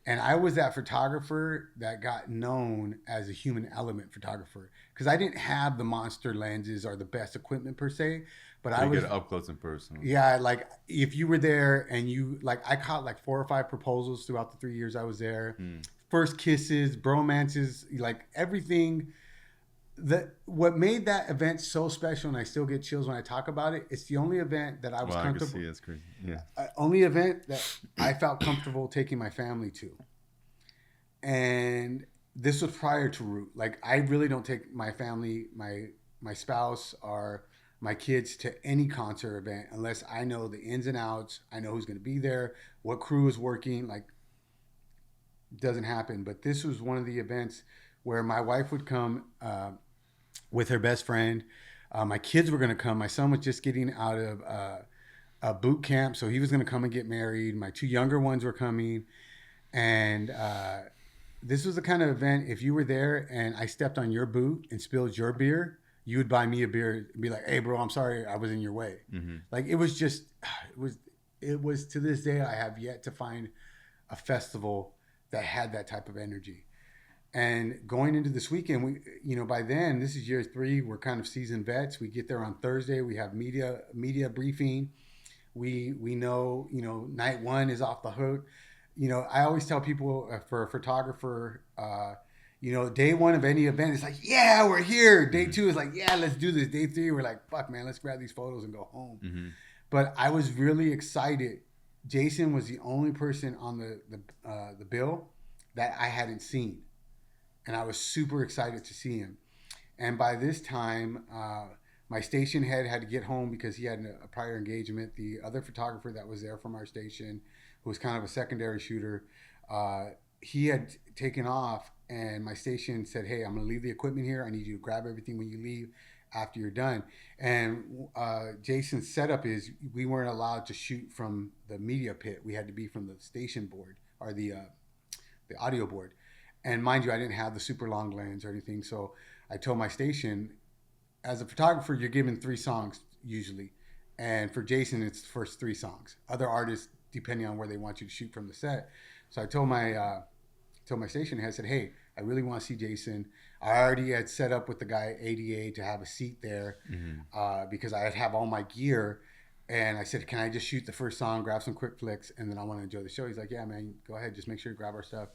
and I was that photographer that got known as a human element photographer because I didn't have the monster lenses or the best equipment per se, but I was get up close and personal. Yeah, if you were there and I caught 4 or 5 proposals throughout the 3 years I was there. First kisses, bromances, everything. What made that event so special, and I still get chills when I talk about it, it's the only event that I was comfortable. I can see it's crazy. Yeah. Only event that I felt comfortable taking my family to. And this was prior to Root. I really don't take my family, my spouse, or my kids to any concert event unless I know the ins and outs. I know who's going to be there, what crew is working. Doesn't happen. But this was one of the events where my wife would come with her best friend. My kids were going to come. My son was just getting out of a boot camp, so he was going to come and get married. My 2 younger ones were coming. And this was the kind of event, if you were there and I stepped on your boot and spilled your beer, you would buy me a beer and be like, "Hey, bro, I'm sorry I was in your way." It was just, it was to this day, I have yet to find a festival that had that type of energy. And going into this weekend, we, by then, this is year 3. We're kind of seasoned vets. We get there on Thursday. We have media briefing. We know, night 1 is off the hook. I always tell people for a photographer, day 1 of any event is yeah, we're here. Day 2 is yeah, let's do this. Day 3, we're fuck, man, let's grab these photos and go home. But I was really excited. Jason was the only person on the bill that I hadn't seen. And I was super excited to see him. And by this time, my station head had to get home because he had a prior engagement. The other photographer that was there from our station, who was kind of a secondary shooter, he had taken off, and my station said, "Hey, I'm gonna leave the equipment here. I need you to grab everything when you leave after you're done." And Jason's setup is we weren't allowed to shoot from the media pit. We had to be from the station board or the audio board. And mind you, I didn't have the super long lens or anything. So I told my station, as a photographer, you're given 3 songs usually. And for Jason, it's the first 3 songs. Other artists, depending on where they want you to shoot from the set. So I told my station head, I said, "Hey, I really want to see Jason." I already had set up with the guy at ADA to have a seat there because I'd have all my gear. And I said, "Can I just shoot the first song, grab some quick flicks, and then I want to enjoy the show?" He's like, "Yeah, man, go ahead. Just make sure you grab our stuff."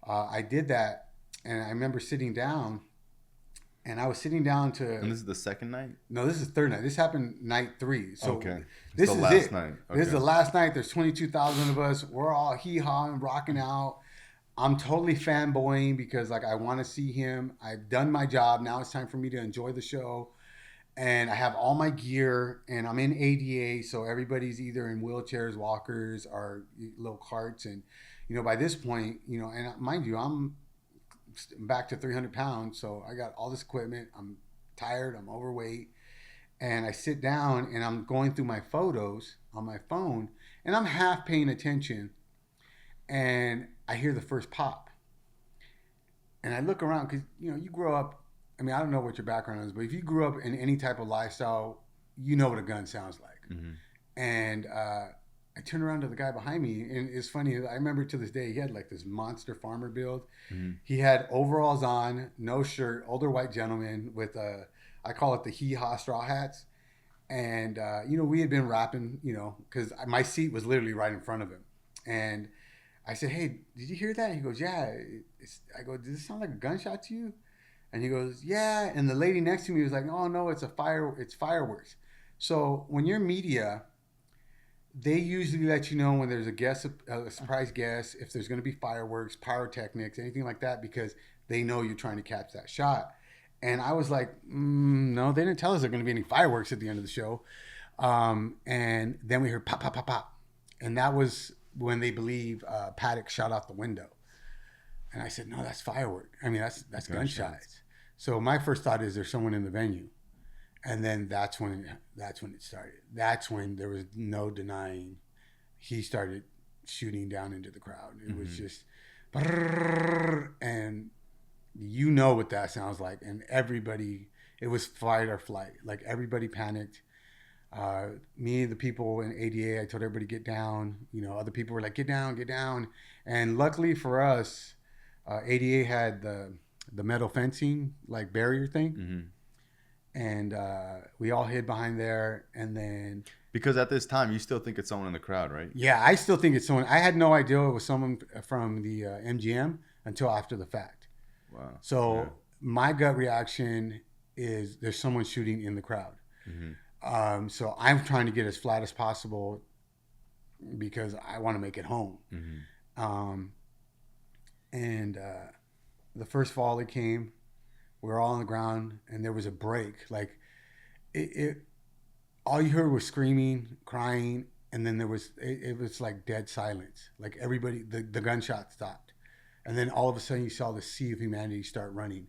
I did that, and I remember sitting down, and I was sitting down to... And this is the second night? No, this is the third night. This happened night 3. So okay. This is the last night. Okay. This is the last night. There's 22,000 of us. We're all hee-hawing, rocking out. I'm totally fanboying because like I want to see him. I've done my job. Now it's time for me to enjoy the show. And I have all my gear, and I'm in ADA, so everybody's either in wheelchairs, walkers, or little carts. And, by this point, and mind you, I'm back to 300 pounds, so I got all this equipment. I'm tired. I'm overweight. And I sit down, and I'm going through my photos on my phone, and I'm half paying attention. And I hear the first pop. And I look around because, you grow up. I mean, I don't know what your background is, but if you grew up in any type of lifestyle, you know what a gun sounds like. Mm-hmm. And I turn around to the guy behind me, and it's funny. I remember to this day, he had like this monster farmer build. Mm-hmm. He had overalls on, no shirt, older white gentleman with I call it the hee-haw straw hats. And, we had been rapping, because my seat was literally right in front of him. And I said, "Hey, did you hear that?" He goes, "Yeah." I go, "Does it sound like a gunshot to you?" And he goes, "Yeah." And the lady next to me was like, "Oh no, it's fireworks." So when you're media, they usually let you know when there's a surprise guest, if there's going to be fireworks, pyrotechnics, anything like that, because they know you're trying to catch that shot. And I was like, no, they didn't tell us there are going to be any fireworks at the end of the show. And then we heard pop, pop, pop, pop. And that was when they believe Paddock shot out the window. And I said, "No, that's firework. I mean, that's gunshots." So my first thought is there's someone in the venue. And then that's when it started. That's when there was no denying. He started shooting down into the crowd. It was just, and you know what that sounds like. And everybody, it was fight or flight. Like everybody panicked. Me, the people in ADA, I told everybody get down. Other people were like, get down. And luckily for us, ADA had the metal fencing, like barrier thing. Mm-hmm. And we all hid behind there, and then... Because at this time, you still think it's someone in the crowd, right? Yeah, I still think it's someone. I had no idea it was someone from the MGM until after the fact. Wow. So my gut reaction is there's someone shooting in the crowd. Mm-hmm. So I'm trying to get as flat as possible because I want to make it home. Mm-hmm. And the first volley came. We were all on the ground, and there was a break. Like, it all you heard was screaming, crying, and then it was like dead silence. Like everybody, the gunshot stopped. And then all of a sudden you saw the sea of humanity start running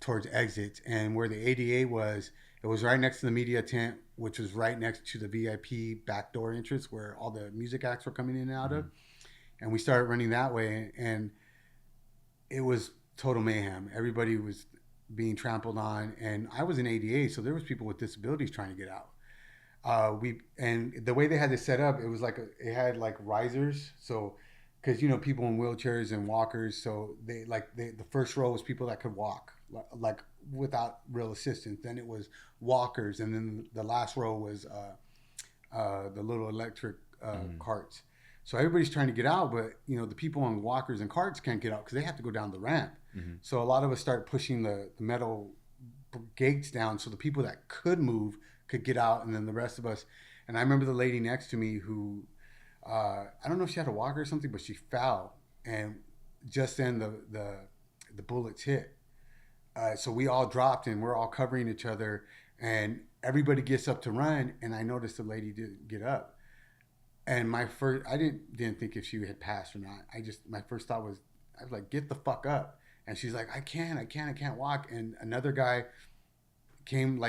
towards exits. And where the ADA was, it was right next to the media tent, which was right next to the VIP backdoor entrance where all the music acts were coming in and out of. And we started running that way, and it was total mayhem. Everybody was being trampled on, and I was in ADA, so there was people with disabilities trying to get out. And the way they had it set up, it was like it had like risers, so because people in wheelchairs and walkers, so the first row was people that could walk like without real assistance. Then it was walkers, and then the last row was the little electric carts. So everybody's trying to get out, but the people on walkers and carts can't get out because they have to go down the ramp. Mm-hmm. So a lot of us start pushing the metal gates down so the people that could move could get out, and then the rest of us. And I remember the lady next to me who, I don't know if she had a walker or something, but she fell, and just then the bullets hit. So we all dropped, and we're all covering each other, and everybody gets up to run, and I noticed the lady didn't get up. And I didn't think if she had passed or not. My first thought was, I was like, get the fuck up. And she's like, I can't walk. And another guy came,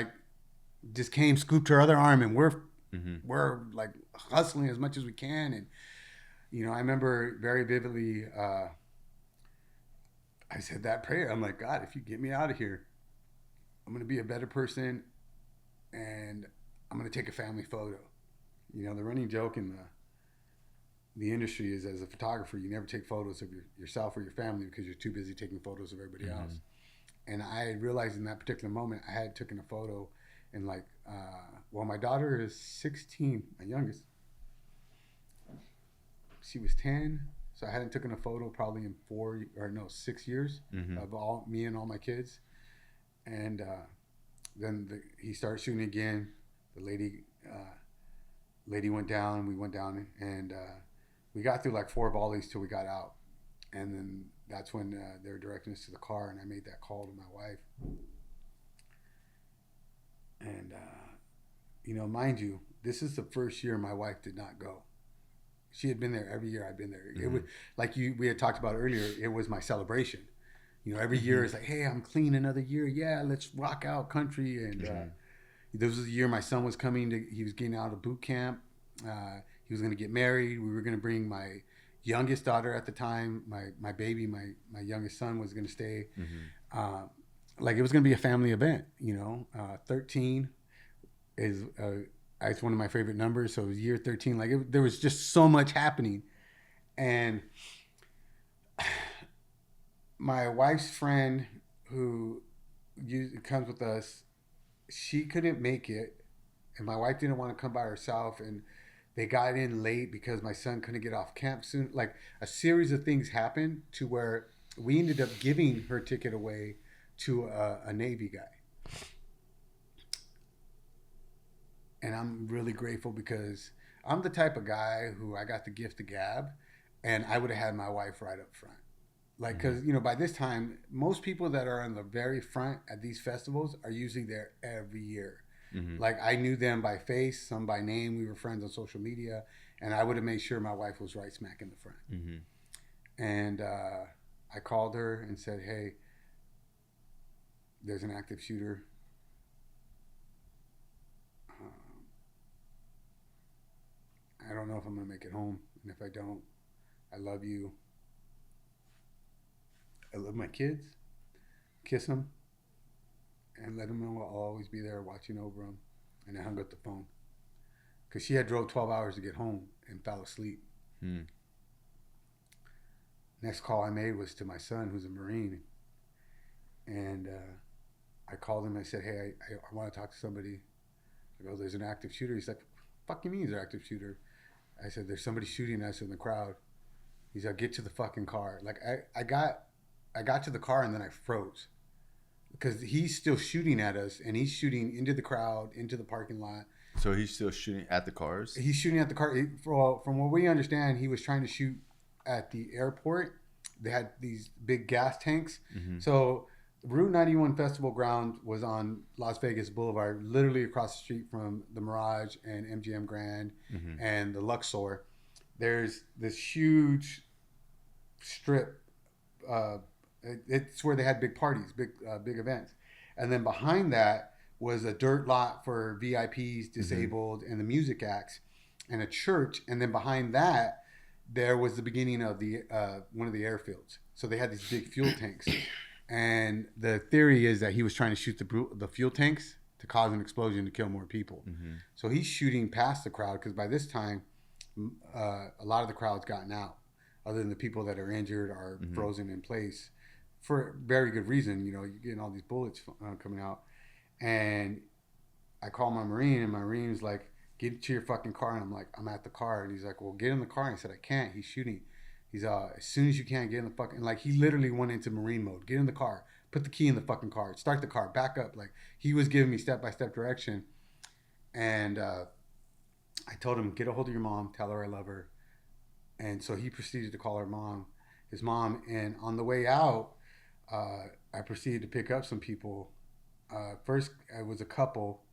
scooped her other arm, and we're like hustling as much as we can. And, you know, I remember very vividly, I said that prayer. I'm like, God, if you get me out of here, I'm going to be a better person, and I'm going to take a family photo. You know, the running joke in the industry is, as a photographer, you never take photos of yourself or your family because you're too busy taking photos of everybody else. And I realized in that particular moment, I had taken a photo, and my daughter is 16, my youngest. She was 10, so I hadn't taken a photo probably in 6 years of me and all my kids. And then he started shooting again. The lady went down. We went down, and we got through like 4 volleys till we got out. And then that's when they were directing us to the car, and I made that call to my wife. And you know, mind you, this is the first year my wife did not go. She had been there every year I'd been there. It was like we had talked about earlier. It was my celebration. You know, every year it's like, hey, I'm clean another year. Yeah, let's rock out country. And this was the year my son was coming. He was getting out of boot camp. He was going to get married. We were going to bring my youngest daughter at the time, my baby, my youngest son was going to stay. Like it was going to be a family event. You know, 13 is it's one of my favorite numbers. So it was year 13. Like there was just so much happening, and my wife's friend who comes with us, she couldn't make it, and my wife didn't want to come by herself, and they got in late because my son couldn't get off camp soon. Like a series of things happened to where we ended up giving her ticket away to a Navy guy. And I'm really grateful because I'm the type of guy who I got the gift of gab, and I would have had my wife right up front. Like, because, you know, by this time, most people that are on the very front at these festivals are usually there every year. Like, I knew them by face, some by name. We were friends on social media, and I would have made sure my wife was right smack in the front. And I called her and said, hey, there's an active shooter. I don't know if I'm going to make it home. And if I don't, I love you. I love my kids. Kiss them. And let them know I'll always be there watching over them. And I hung up the phone. Because she had drove 12 hours to get home and fell asleep. Next call I made was to my son, who's a Marine. And I called him. I said, hey, I want to talk to somebody. I go, there's an active shooter. He's like, fuck you mean he's an active shooter? I said, there's somebody shooting us in the crowd. He's like, get to the fucking car. Like, I got to the car and then I froze. Because he's still shooting at us, and he's shooting into the crowd, into the parking lot. So he's still shooting at the cars? He's shooting at the car. From what we understand, he was trying to shoot at the airport. They had these big gas tanks. So Route 91 Festival Ground was on Las Vegas Boulevard, literally across the street from the Mirage and MGM Grand and the Luxor. There's this huge strip. It's where they had big parties, big events. And then behind that was a dirt lot for VIPs, disabled, and the music acts, and a church. And then behind that, there was the beginning of the one of the airfields. So they had these big fuel tanks. And the theory is that he was trying to shoot the fuel tanks to cause an explosion to kill more people. So he's shooting past the crowd because by this time, a lot of the crowd's gotten out. Other than the people that are injured are frozen in place for very good reason. You know, you're getting all these bullets coming out. And I call my Marine, and my Marine's like, get to your fucking car. And I'm like, I'm at the car. And he's like, well, get in the car. And I said, I can't. He's shooting. He's as soon as you can, get in the fucking, like, he literally went into Marine mode. Get in the car. Put the key in the fucking car. Start the car. Back up. Like, he was giving me step-by-step direction. And I told him, get a hold of your mom. Tell her I love her. And so he proceeded to call his mom. And on the way out, I proceeded to pick up some people. First, it was a couple.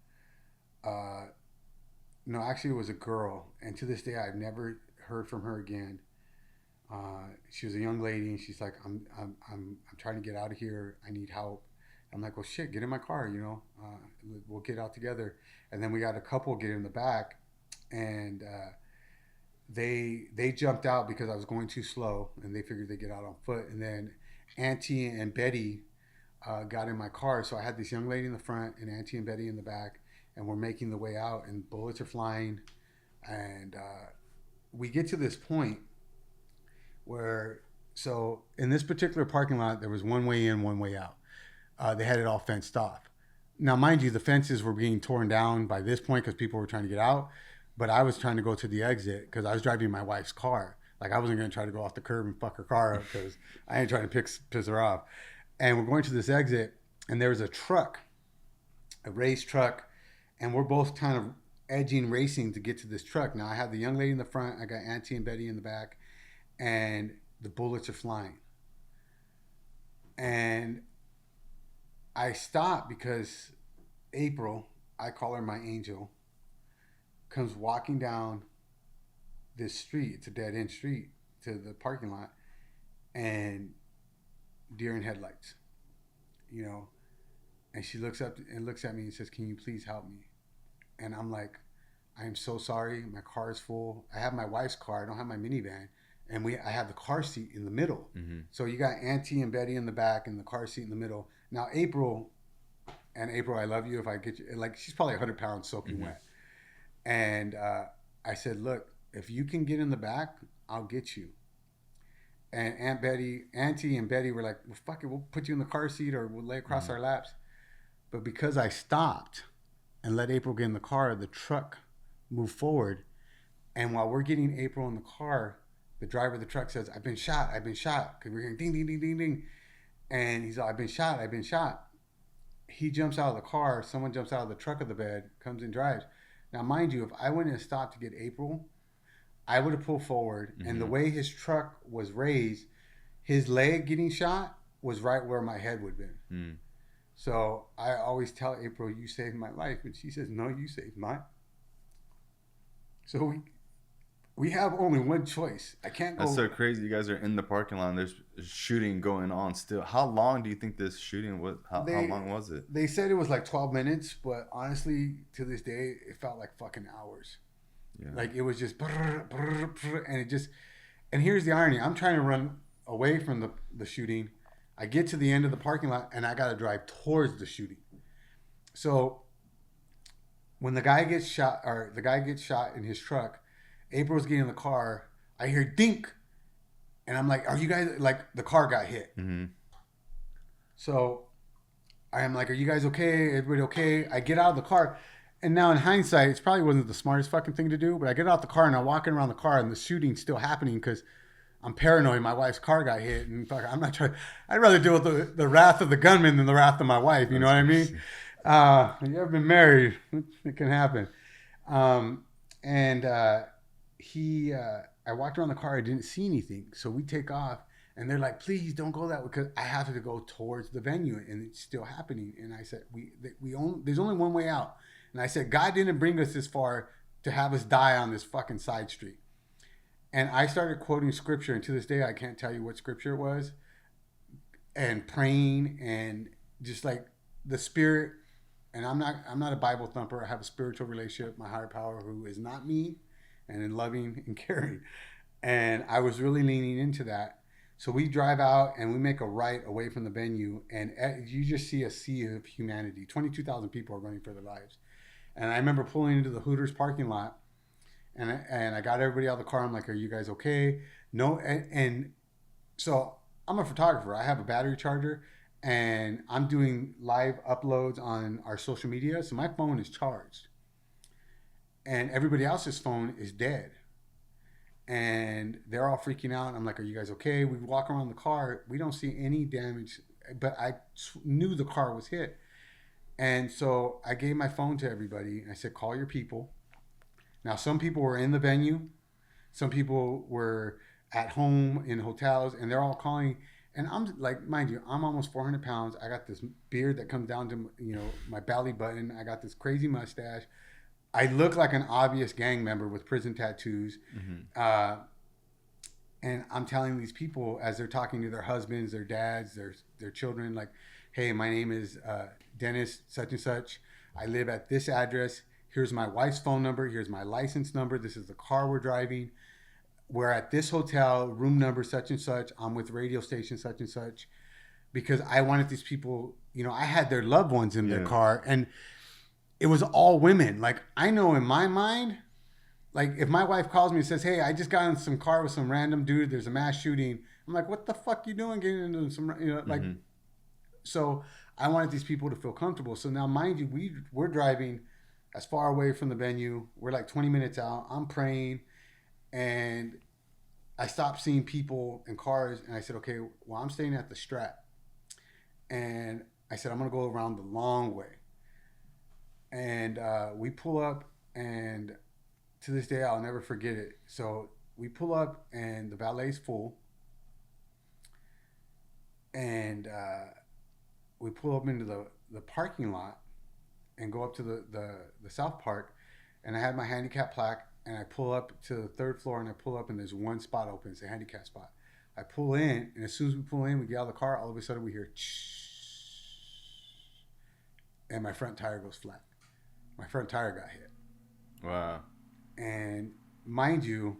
No, actually, it was a girl. And to this day, I've never heard from her again. She was a young lady, and she's like, I'm trying to get out of here. I need help. I'm like, well, shit, get in my car, we'll get out together. And then we got a couple get in the back, and they jumped out because I was going too slow, and they figured they'd get out on foot. And then Auntie and Betty got in my car. So I had this young lady in the front and Auntie and Betty in the back, and we're making the way out, and bullets are flying. And we get to this point where, so in this particular parking lot, there was one way in, one way out. They had it all fenced off. Now, mind you, the fences were being torn down by this point because people were trying to get out. But I was trying to go to the exit because I was driving my wife's car. Like, I wasn't going to try to go off the curb and fuck her car up because I ain't trying to piss her off. And we're going to this exit, and there was a truck, a race truck, and we're both kind of edging, racing to get to this truck. Now, I have the young lady in the front. I got Auntie and Betty in the back, and the bullets are flying. And I stop because April, I call her my angel, comes walking down this street. It's a dead-end street to the parking lot, and deer in headlights, and she looks up and looks at me and says, "Can you please help me?" And I'm like, "I am so sorry. My car is full. I have my wife's car. I don't have my minivan, and I have the car seat in the middle. Mm-hmm. So you got Auntie and Betty in the back and the car seat in the middle. Now April, I love you. If I get you, like, she's probably 100 pounds soaking wet." And I said, "Look, if you can get in the back, I'll get you." And Auntie and Betty were like, "Well, fuck it, we'll put you in the car seat or we'll lay across our laps." But because I stopped and let April get in the car, the truck moved forward. And while we're getting April in the car, the driver of the truck says, I've been shot. Because we're hearing ding, ding, ding, ding, ding. And he's like, I've been shot. He jumps out of the car. Someone jumps out of the truck of the bed, comes and drives. Now, mind you, if I wouldn't have stopped to get April, I would have pulled forward. Mm-hmm. And the way his truck was raised, his leg getting shot was right where my head would have been. Mm. So I always tell April, "You saved my life." And she says, "No, you saved mine." So we have only one choice. I can't go. That's so crazy. You guys are in the parking lot and there's shooting going on still. How long do you think this shooting was? How long was it? They said it was like 12 minutes, but honestly, to this day, it felt like fucking hours. Yeah. Like, it was just brr, brr, brr, and it just, and here's the irony. I'm trying to run away from the shooting. I get to the end of the parking lot and I got to drive towards the shooting. So when the guy gets shot in his truck, April's getting in the car. I hear dink, and I'm like, "Are you guys, like, the car got hit?" Mm-hmm. So I'm like, "Are you guys okay? Everybody okay?" I get out of the car, and now in hindsight, it probably wasn't the smartest fucking thing to do, but I get out the car and I'm walking around the car, and the shooting's still happening because I'm paranoid. My wife's car got hit, and fuck, I'm not trying. I'd rather deal with the wrath of the gunman than the wrath of my wife. You know what I mean? You ever been married? It can happen. I walked around the car. I didn't see anything. So we take off, and they're like, "Please don't go that way," because I have to go towards the venue, and it's still happening. And I said, there's only one way out. And I said, God didn't bring us this far to have us die on this fucking side street. And I started quoting scripture, and to this day, I can't tell you what scripture it was, and praying, and just like the Spirit. And I'm not a Bible thumper. I have a spiritual relationship with my higher power, who is not me, and in loving and caring. And I was really leaning into that. So we drive out and we make a right away from the venue, and you just see a sea of humanity. 22,000 people are running for their lives. And I remember pulling into the Hooters parking lot, and I got everybody out of the car. I'm like, "Are you guys okay?" No. And so I'm a photographer. I have a battery charger, and I'm doing live uploads on our social media. So my phone is charged, and everybody else's phone is dead. And they're all freaking out. I'm like, "Are you guys okay?" We walk around the car. We don't see any damage, but I knew the car was hit. And so I gave my phone to everybody. And I said, "Call your people." Now, some people were in the venue. Some people were at home in hotels, and they're all calling. And I'm like, mind you, I'm almost 400 pounds. I got this beard that comes down to, my belly button. I got this crazy mustache. I look like an obvious gang member with prison tattoos. Mm-hmm. And I'm telling these people as they're talking to their husbands, their dads, their children, like, hey, my name is Dennis such and such. I live at this address. Here's my wife's phone number. Here's my license number. This is the car we're driving. We're at this hotel, room number such and such. I'm with radio station such and such. Because I wanted these people, you know, I had their loved ones in their car, and it was all women. Like, I know in my mind, like, if my wife calls me and says, hey, I just got in some car with some random dude, there's a mass shooting. I'm like, what the fuck you doing getting into some, you know, like, so I wanted these people to feel comfortable. So now, mind you, we're driving as far away from the venue. We're like 20 minutes out. I'm praying, and I stopped seeing people in cars, and I said, okay, well, I'm staying at the Strat. And I said, I'm going to go around the long way. And we pull up, and to this day, I'll never forget it. So we pull up, and the valet's full. And we pull up into the parking lot and go up to the South Park. And I had my handicap plaque, and I pull up to the third floor, and I pull up, and there's one spot open. It's a handicap spot. I pull in, and as soon as we pull in, we get out of the car, all of a sudden we hear, and my front tire goes flat. My front tire got hit. Wow. And mind you,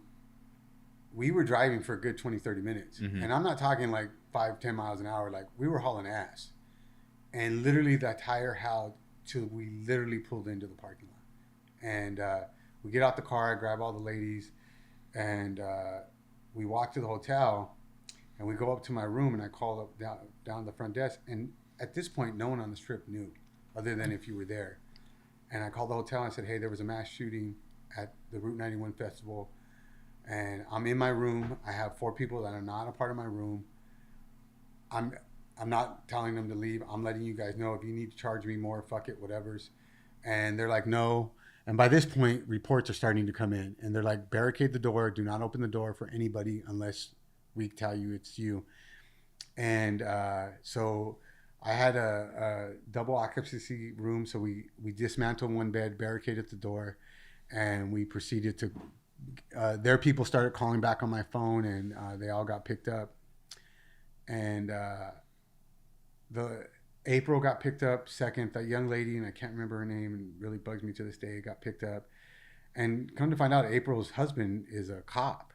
we were driving for a good 20, 30 minutes. And I'm not talking like 5-10 miles an hour. Like, we were hauling ass. And literally that tire held till we literally pulled into the parking lot. And we get out the car, I grab all the ladies, and we walk to the hotel. And we go up to my room, and I call up down the front desk. And at this point, no one on the Strip knew, other than if you were there. And I called the hotel, and I said, hey, there was a mass shooting at the Route 91 Festival. And I'm in my room. I have 4 people that are not a part of my room. I'm not telling them to leave. I'm letting you guys know if you need to charge me more, fuck it, whatever's. And they're like, no. And by this point, reports are starting to come in. And they're like, barricade the door. Do not open the door for anybody unless we tell you it's you. And so I had a double occupancy room. So we dismantled one bed, barricaded the door, and we proceeded to, their people started calling back on my phone, and they all got picked up. And the April got picked up second. That young lady, and I can't remember her name, and really bugs me to this day, got picked up. And come to find out, April's husband is a cop.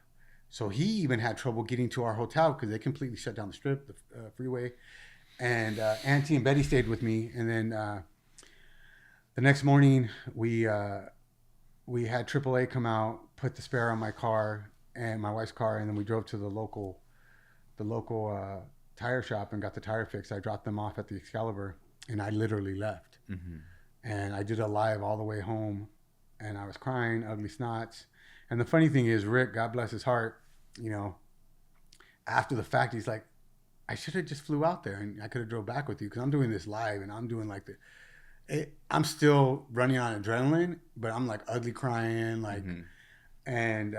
So he even had trouble getting to our hotel because they completely shut down the Strip, the freeway. And Auntie and Betty stayed with me. And then the next morning, we had AAA come out, put the spare on my car and my wife's car, and then we drove to the local tire shop and got the tire fixed. I dropped them off at the Excalibur, and I literally left. And I did a live all the way home, and I was crying, ugly snots. And the funny thing is, Rick, God bless his heart, you know, after the fact, he's like, I should have just flew out there and I could have drove back with you, because I'm doing this live and I'm doing like I'm still running on adrenaline, but I'm like ugly crying, like, and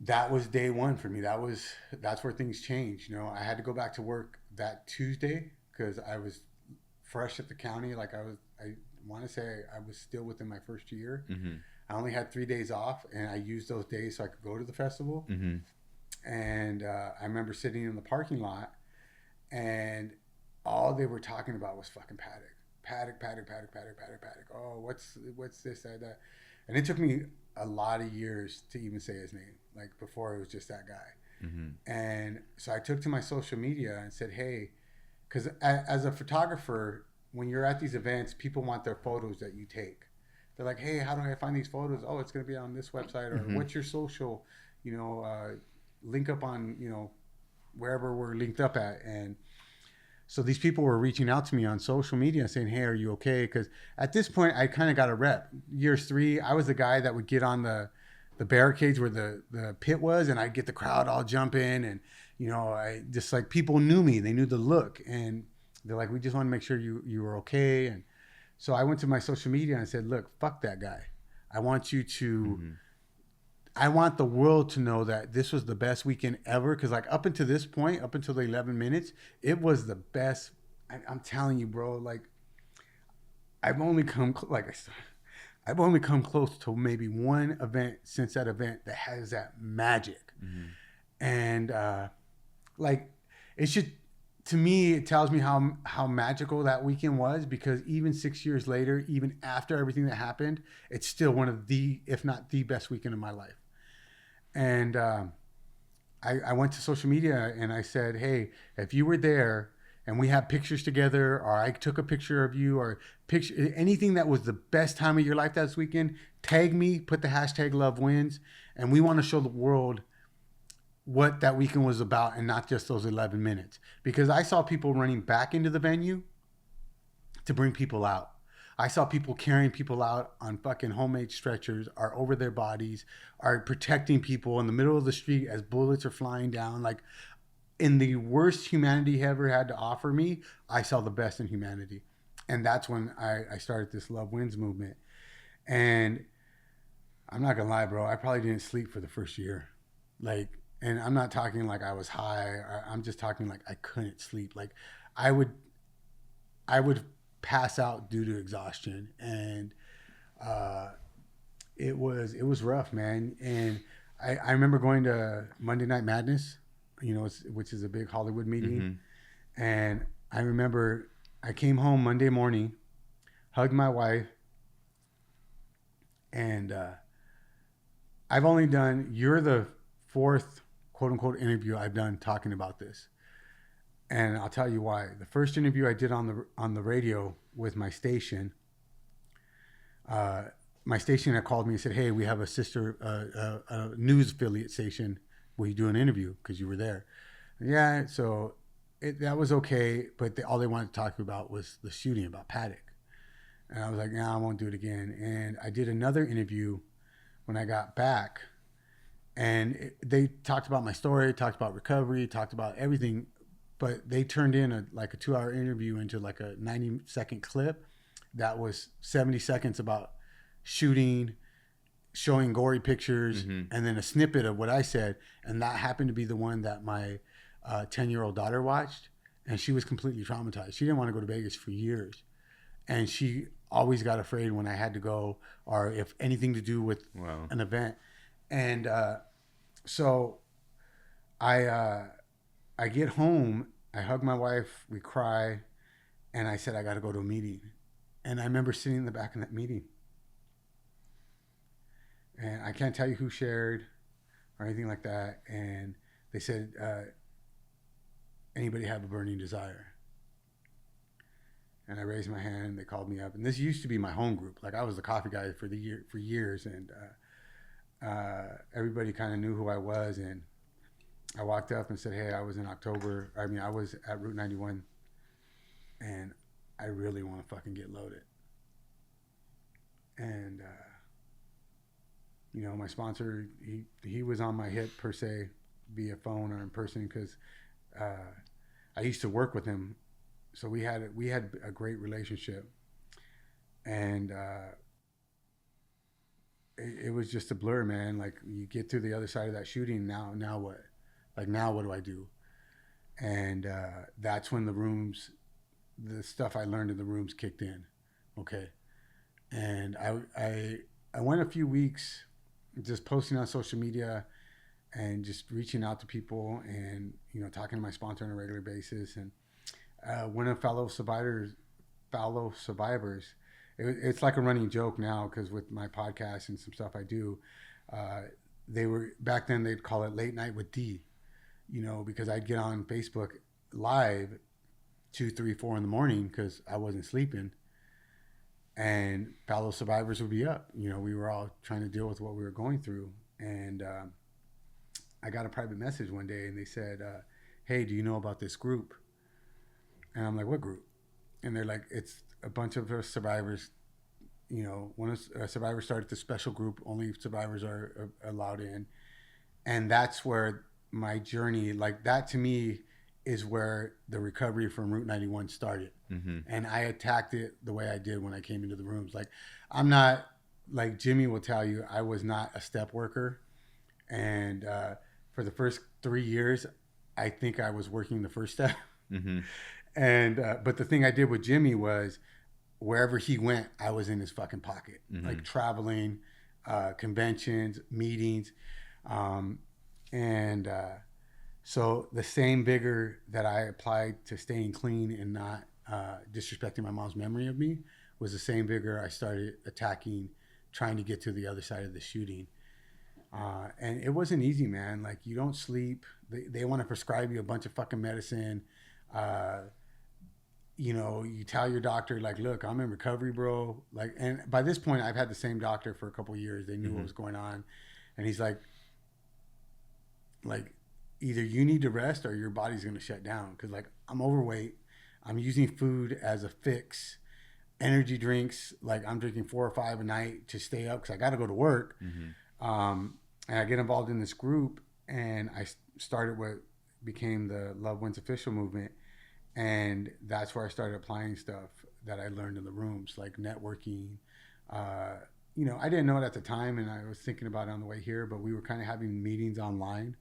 that was day one for me. That's where things changed. You know, I had to go back to work that Tuesday because I was fresh at the county. Like I want to say I was still within my first year. I only had 3 days off, and I used those days so I could go to the festival. And I remember sitting in the parking lot, and all they were talking about was fucking Paddock. Oh, what's this, that. And it took me a lot of years to even say his name. Like, before it was just that guy. And so I took to my social media and said, hey, because as a photographer, when you're at these events, people want their photos that you take. They're like, hey, how do I find these photos? Oh, it's going to be on this website. Or what's your social, you know, link up on, you know, wherever we're linked up at. And so these people were reaching out to me on social media saying, hey, are you okay? Because at this point, I kind of got a rep. Years 3, I was the guy that would get on the barricades where the pit was, and I'd get the crowd all jumping. And, you know, I just, like, people knew me. They knew the look. And they're like, we just want to make sure you were okay. And so I went to my social media and I said, look, fuck that guy. I want you to... I want the world to know that this was the best weekend ever. Because, like, up until this point, up until the 11 minutes, it was the best. I'm telling you, bro, like, I've only come I've only come close to maybe one event since that event that has that magic. And like, it should, to me, it tells me how magical that weekend was, because even 6 years later, even after everything that happened, it's still one of the, if not the best weekend of my life. And I went to social media and I said, hey, if you were there and we have pictures together, or I took a picture of you, or picture anything that was the best time of your life this weekend, tag me, put the hashtag love wins. And we want to show the world what that weekend was about, and not just those 11 minutes. Because I saw people running back into the venue to bring people out. I saw people carrying people out on fucking homemade stretchers, or over their bodies, are protecting people in the middle of the street as bullets are flying down. Like, in the worst humanity ever had to offer me, I saw the best in humanity. And that's when I started this Love Wins movement. And I'm not gonna lie, bro, I probably didn't sleep for the first year. Like, and I'm not talking like I was high. I'm just talking like I couldn't sleep. Like, I would pass out due to exhaustion. And it was rough, man. And I remember going to Monday Night Madness, you know, which is a big Hollywood meeting. And I remember I came home Monday morning, hugged my wife, and I've only done, you're the fourth quote unquote interview I've done talking about this. And I'll tell you why. The first interview I did on the radio with my station had called me and said, hey, we have a sister, a news affiliate station. Will you do an interview? Because you were there. Yeah, so that was okay. But all they wanted to talk about was the shooting, about Paddock. And I was like, nah, I won't do it again. And I did another interview when I got back. And they talked about my story, talked about recovery, talked about everything. But they turned in a 2-hour interview into like a 90-second clip that was 70 seconds about shooting, showing gory pictures, and then a snippet of what I said. And that happened to be the one that my 10-year-old daughter watched. And she was completely traumatized. She didn't want to go to Vegas for years. And she always got afraid when I had to go, or if anything to do with an event. And so I get home, I hug my wife, we cry, and I said, I got to go to a meeting. And I remember sitting in the back of that meeting. And I can't tell you who shared or anything like that. And they said, anybody have a burning desire? And I raised my hand, they called me up. And this used to be my home group. Like, I was the coffee guy for years. And everybody kind of knew who I was. And I walked up and said, hey, I was at Route 91, and I really want to fucking get loaded. And, you know, my sponsor, he was on my hip per se, via phone or in person, because I used to work with him. So we had a great relationship. And it was just a blur, man. Like, you get to the other side of that shooting, now what? Like, now what do I do? And that's when the stuff I learned in the rooms kicked in. Okay. And I went a few weeks just posting on social media and just reaching out to people and, you know, talking to my sponsor on a regular basis. And one of fellow survivors, it's like a running joke now, because with my podcast and some stuff I do, they were, back then they'd call it Late Night with D, you know, because I'd get on Facebook live 2, 3, 4 in the morning because I wasn't sleeping, and fellow survivors would be up. You know, we were all trying to deal with what we were going through. And I got a private message one day and they said, hey, do you know about this group? And I'm like, what group? And they're like, it's a bunch of survivors. You know, when a survivor started the special group, only survivors are allowed in. And that's where my journey, like, that to me is where the recovery from Route 91 started. And I attacked it the way I did when I came into the rooms. Like, I'm not, like Jimmy will tell you, I was not a step worker. And for the first 3 years, I think I was working the first step. And but the thing I did with Jimmy was, wherever he went, I was in his fucking pocket, like traveling, conventions, meetings. So the same vigor that I applied to staying clean and not disrespecting my mom's memory of me was the same vigor I started attacking, trying to get to the other side of the shooting. And it wasn't easy, man. Like, you don't sleep. They want to prescribe you a bunch of fucking medicine. You tell your doctor, like, look, I'm in recovery, bro. Like, and by this point, I've had the same doctor for a couple of years. They knew what was going on. And he's like, either you need to rest or your body's going to shut down. Because, like, I'm overweight. I'm using food as a fix. Energy drinks, like, I'm drinking 4 or 5 a night to stay up because I got to go to work. And I get involved in this group, and I started what became the Love Wins official movement. And that's where I started applying stuff that I learned in the rooms, like networking. I didn't know it at the time, and I was thinking about it on the way here, but we were kind of having meetings online.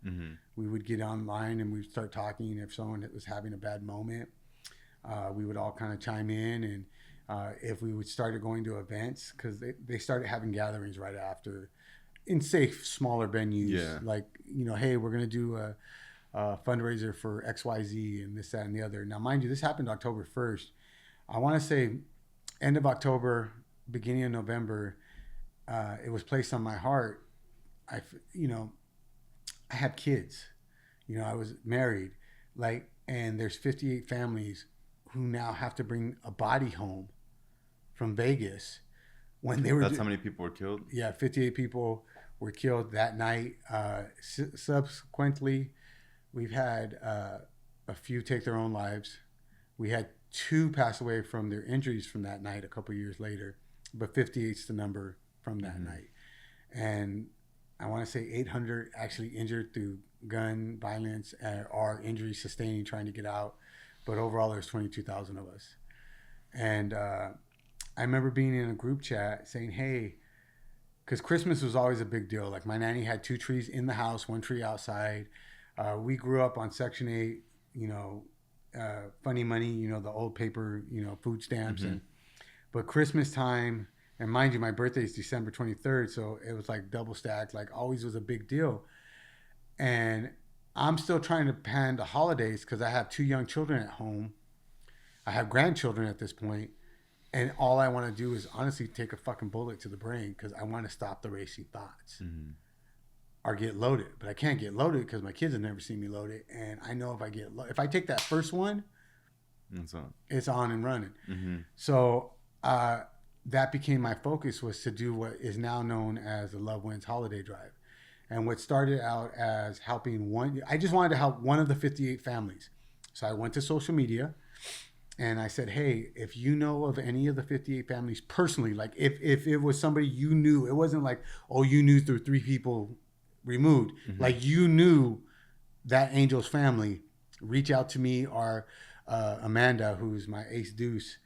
We would get online and we'd start talking. If someone was having a bad moment, we would all kind of chime in. And if we would started going to events, because they started having gatherings right after in safe, smaller venues, like, hey, we're going to do a fundraiser for XYZ and this, that, and the other. Now, mind you, this happened October 1st. I want to say end of October, beginning of November, it was placed on my heart. I had kids, I was married, and there's 58 families who now have to bring a body home from Vegas when they were. That's how many people were killed? Yeah, 58 people were killed that night. Subsequently, we've had a few take their own lives. We had 2 pass away from their injuries from that night a couple years later, but 58's the number from that night. And I want to say 800 actually injured through gun violence or injury sustaining trying to get out. But overall, there's 22,000 of us. And I remember being in a group chat saying, hey, because Christmas was always a big deal. Like, my nanny had 2 trees in the house, 1 tree outside. We grew up on Section 8, funny money, the old paper, food stamps. But Christmas time, and mind you, my birthday is December 23rd, so it was like double stacked, like always was a big deal. And I'm still trying to plan the holidays because I have 2 young children at home. I have grandchildren at this point. And all I want to do is honestly take a fucking bullet to the brain because I want to stop the racing thoughts or get loaded. But I can't get loaded because my kids have never seen me loaded. And I know if I take that first one, it's on and running. So that became my focus, was to do what is now known as the Love Wins Holiday Drive. And what started out as helping I just wanted to help one of the 58 families. So I went to social media and I said, hey, if you know of any of the 58 families personally, like if it was somebody you knew, it wasn't like, oh, you knew through 3 people removed. Like, you knew that Angel's family, reach out to me, or Amanda, who's my ace deuce.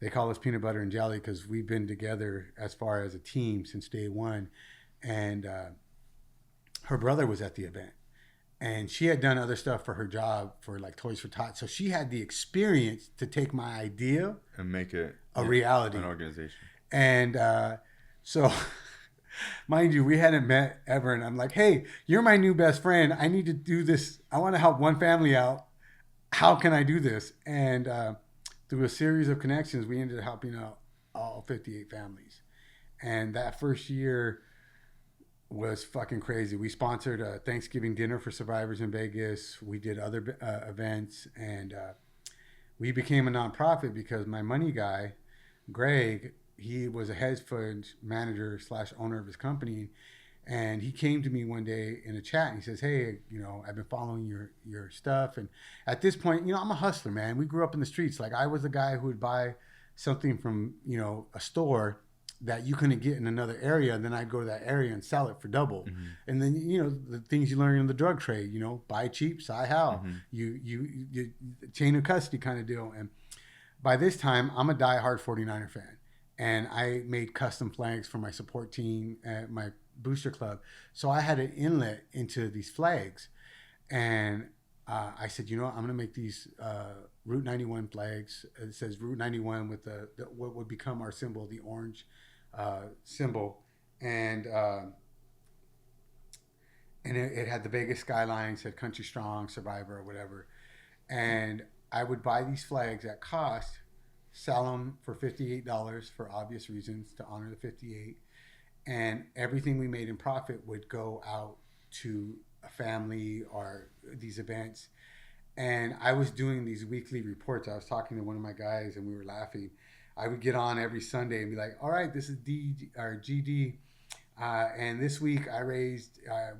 They call us peanut butter and jelly because we've been together as far as a team since day one. And her brother was at the event. And she had done other stuff for her job for like Toys for Tots. So she had the experience to take my idea and make it a reality. An organization. And so, mind you, we hadn't met ever. And I'm like, hey, you're my new best friend. I need to do this. I want to help one family out. How can I do this? And through a series of connections, we ended up helping out all 58 families. And that first year was fucking crazy. We sponsored a Thanksgiving dinner for survivors in Vegas. We did other events, and we became a nonprofit because my money guy, Greg, he was a hedge fund manager / owner of his company. And he came to me one day in a chat and he says, hey, I've been following your stuff. And at this point, I'm a hustler, man. We grew up in the streets. Like, I was the guy who would buy something from, a store that you couldn't get in another area. And then I'd go to that area and sell it for double. And then, the things you learn in the drug trade, buy cheap, sell how, you chain of custody kind of deal. And by this time, I'm a diehard 49er fan. And I made custom flags for my support team at my booster club. So I had an inlet into these flags. And I said, I'm going to make these Route 91 flags. It says Route 91 with the what would become our symbol, the orange symbol, and it had the Vegas skyline, said Country Strong, Survivor, or whatever. And I would buy these flags at cost, sell them for $58 for obvious reasons to honor the 58, and everything we made in profit would go out to a family or these events. And I was doing these weekly reports. I was talking to one of my guys, and we were laughing. I would get on every Sunday and be like, all right, this is GD. And this week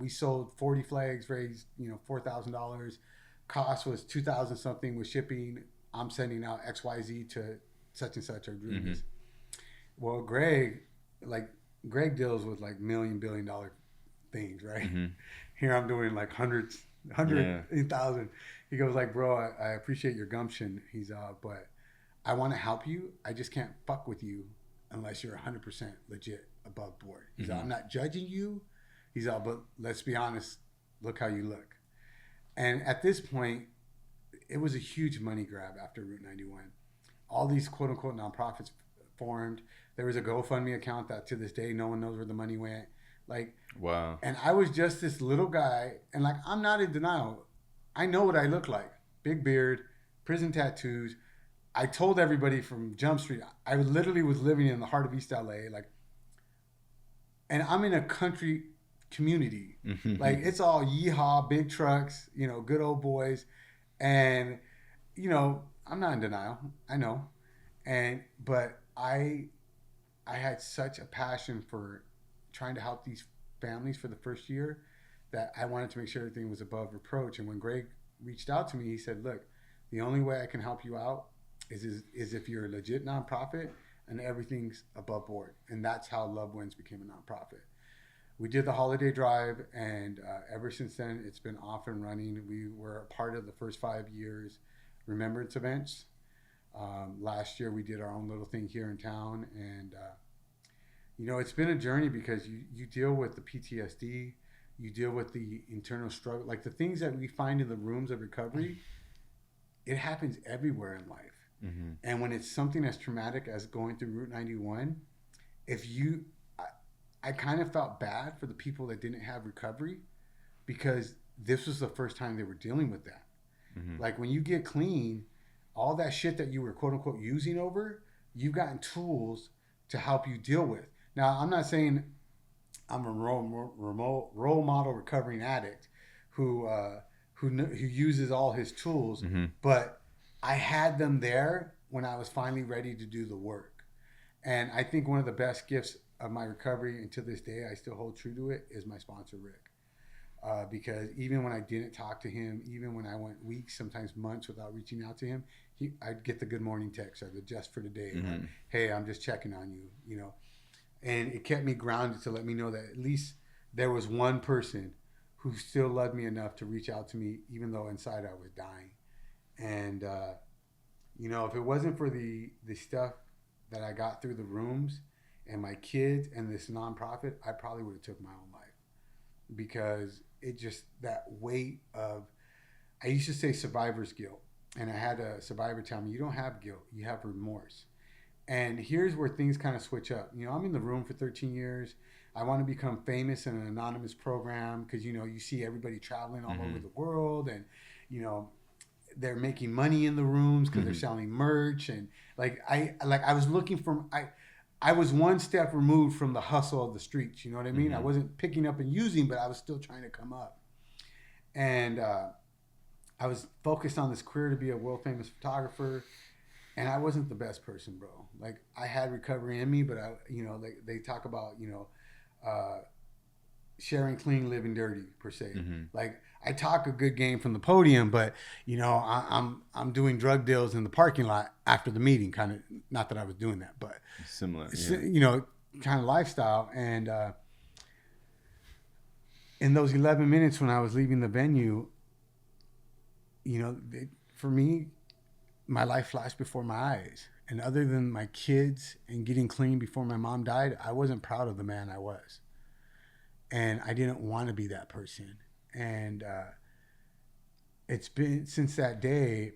we sold 40 flags, raised, $4,000. Cost was 2,000 something with shipping. I'm sending out XYZ to such and such or doing this. Well, Greg deals with like $1 billion things, right? Mm-hmm. Here I'm doing like hundreds, 100,000. He goes like, bro, I appreciate your gumption. He's but I want to help you. I just can't fuck with you unless you're 100% legit above board. He's I'm not judging you. He's but let's be honest, look how you look. And at this point, it was a huge money grab after Route 91. All these quote unquote nonprofits formed. There was a GoFundMe account that to this day, no one knows where the money went. Like, wow. And I was just this little guy, and like, I'm not in denial. I know what I look like. Big beard, prison tattoos. I told everybody from Jump Street, I literally was living in the heart of East LA, like, and I'm in a country community. Like, it's all yeehaw, big trucks, good old boys. And, I'm not in denial. I know. But I had such a passion for trying to help these families for the first year that I wanted to make sure everything was above reproach. And when Greg reached out to me, he said, look, the only way I can help you out is if you're a legit nonprofit and everything's above board. And that's how Love Wins became a nonprofit. We did the holiday drive, and ever since then, it's been off and running. We were a part of the first 5 years remembrance events. Last year, we did our own little thing here in town. And, it's been a journey because you deal with the PTSD, you deal with the internal struggle, like the things that we find in the rooms of recovery, it happens everywhere in life. Mm-hmm. And when it's something as traumatic as going through Route 91, I kind of felt bad for the people that didn't have recovery because this was the first time they were dealing with that. Mm-hmm. Like when you get clean, all that shit that you were quote unquote using over, you've gotten tools to help you deal with. Now, I'm not saying I'm a role model recovering addict who uses all his tools, mm-hmm. but I had them there when I was finally ready to do the work. And I think one of the best gifts of my recovery, and to this day I still hold true to it, is my sponsor Rick. Because even when I didn't talk to him, even when I went weeks, sometimes months without reaching out to him, I'd get the good morning text or the just for today, mm-hmm. like, hey, I'm just checking on you, and it kept me grounded to let me know that at least there was one person who still loved me enough to reach out to me, even though inside I was dying. And if it wasn't for the stuff that I got through the rooms and my kids and this nonprofit, I probably would have took my own life, because it just, that weight of, I used to say survivor's guilt, and I had a survivor tell me, you don't have guilt, you have remorse. And here's where things kind of switch up. I'm in the room for 13 years. I want to become famous in an anonymous program because, you see everybody traveling all mm-hmm. over the world, and, they're making money in the rooms because mm-hmm. they're selling merch. And I was looking for, I was one step removed from the hustle of the streets. You know what I mean? Mm-hmm. I wasn't picking up and using, but I was still trying to come up. And I was focused on this career to be a world famous photographer. And I wasn't the best person, bro. Like, I had recovery in me, but they talk about, sharing clean, living dirty, per se. Mm-hmm. Like, I talk a good game from the podium, but I'm doing drug deals in the parking lot after the meeting, kind of. Not that I was doing that, but similar, yeah. Kind of lifestyle. And in those 11 minutes when I was leaving the venue, for me, my life flashed before my eyes. And other than my kids and getting clean before my mom died, I wasn't proud of the man I was. And I didn't want to be that person. And it's been, since that day,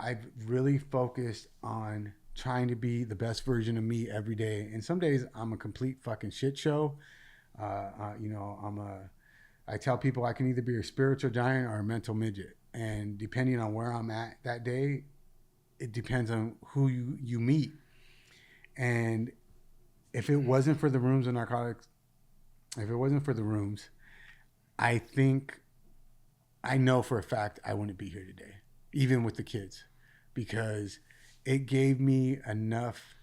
I've really focused on trying to be the best version of me every day. And some days I'm a complete fucking shit show. I tell people I can either be a spiritual giant or a mental midget. And depending on where I'm at that day, it depends on who you meet. And if it wasn't for the rooms of narcotics, if it wasn't for the rooms, I know for a fact I wouldn't be here today, even with the kids, because it gave me enough.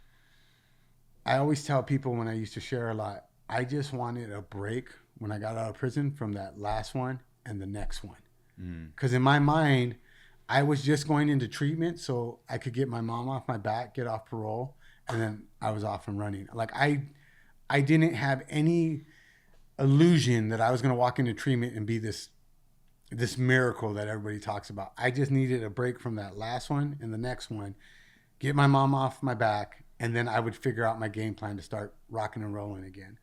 I always tell people when I used to share a lot, I just wanted a break when I got out of prison from that last one and the next one. Because in my mind, I was just going into treatment so I could get my mom off my back, get off parole, and then I was off and running. Like I didn't have any illusion that I was going to walk into treatment and be this miracle that everybody talks about. I just needed a break from that last one and the next one, get my mom off my back, and then I would figure out my game plan to start rocking and rolling again.